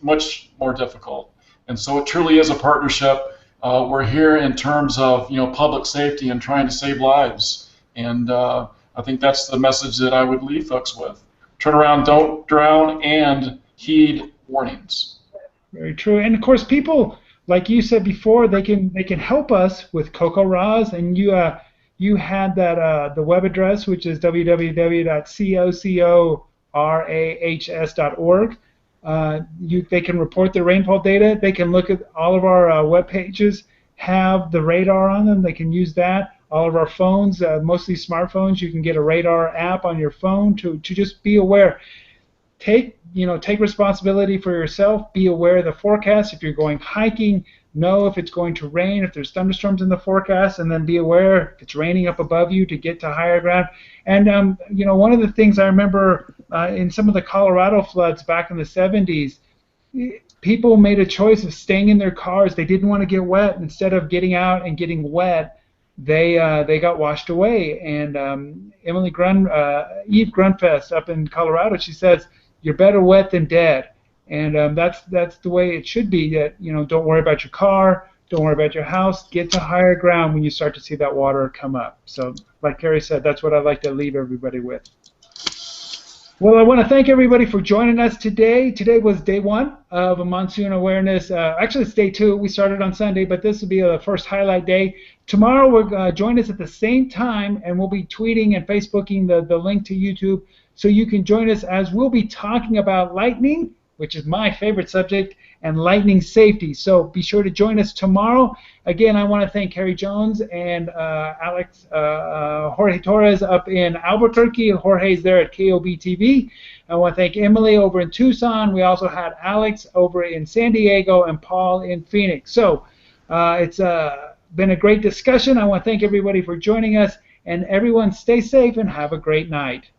more difficult. And so it truly is a partnership. We're here in terms of public safety and trying to save lives, and I think that's the message that I would leave folks with. Turn around, don't drown, and heed warnings. Very true. And of course, people, like you said before, they can help us with CocoRahs, and you had that the web address, which is www.cocorahs.org. They can report their rainfall data. They can look at all of our web pages, have the radar on them. They can use that. All of our phones, mostly smartphones, you can get a radar app on your phone to just be aware. Take responsibility for yourself. Be aware of the forecast. If you're going hiking, know if it's going to rain, if there's thunderstorms in the forecast, and then be aware if it's raining up above you to get to higher ground. And one of the things I remember in some of the Colorado floods back in the 70s, people made a choice of staying in their cars. They didn't want to get wet. Instead of getting out and getting wet, they got washed away. And Eve Grunfest up in Colorado, she says, "You're better wet than dead." And that's the way it should be. That don't worry about your car, don't worry about your house. Get to higher ground when you start to see that water come up. So, like Carrie said, that's what I'd like to leave everybody with. Well, I want to thank everybody for joining us today. Today was day 1 of a monsoon awareness. Actually, it's day 2. We started on Sunday, but this will be the first highlight day. Tomorrow, we'll join us at the same time, and we'll be tweeting and Facebooking the link to YouTube, so you can join us as we'll be talking about lightning, which is my favorite subject, and lightning safety. So be sure to join us tomorrow. Again, I want to thank Harry Jones and Jorge Torres up in Albuquerque. Jorge's there at KOB-TV. I want to thank Emily over in Tucson. We also had Alex over in San Diego and Paul in Phoenix. So it's been a great discussion. I want to thank everybody for joining us, and everyone stay safe and have a great night.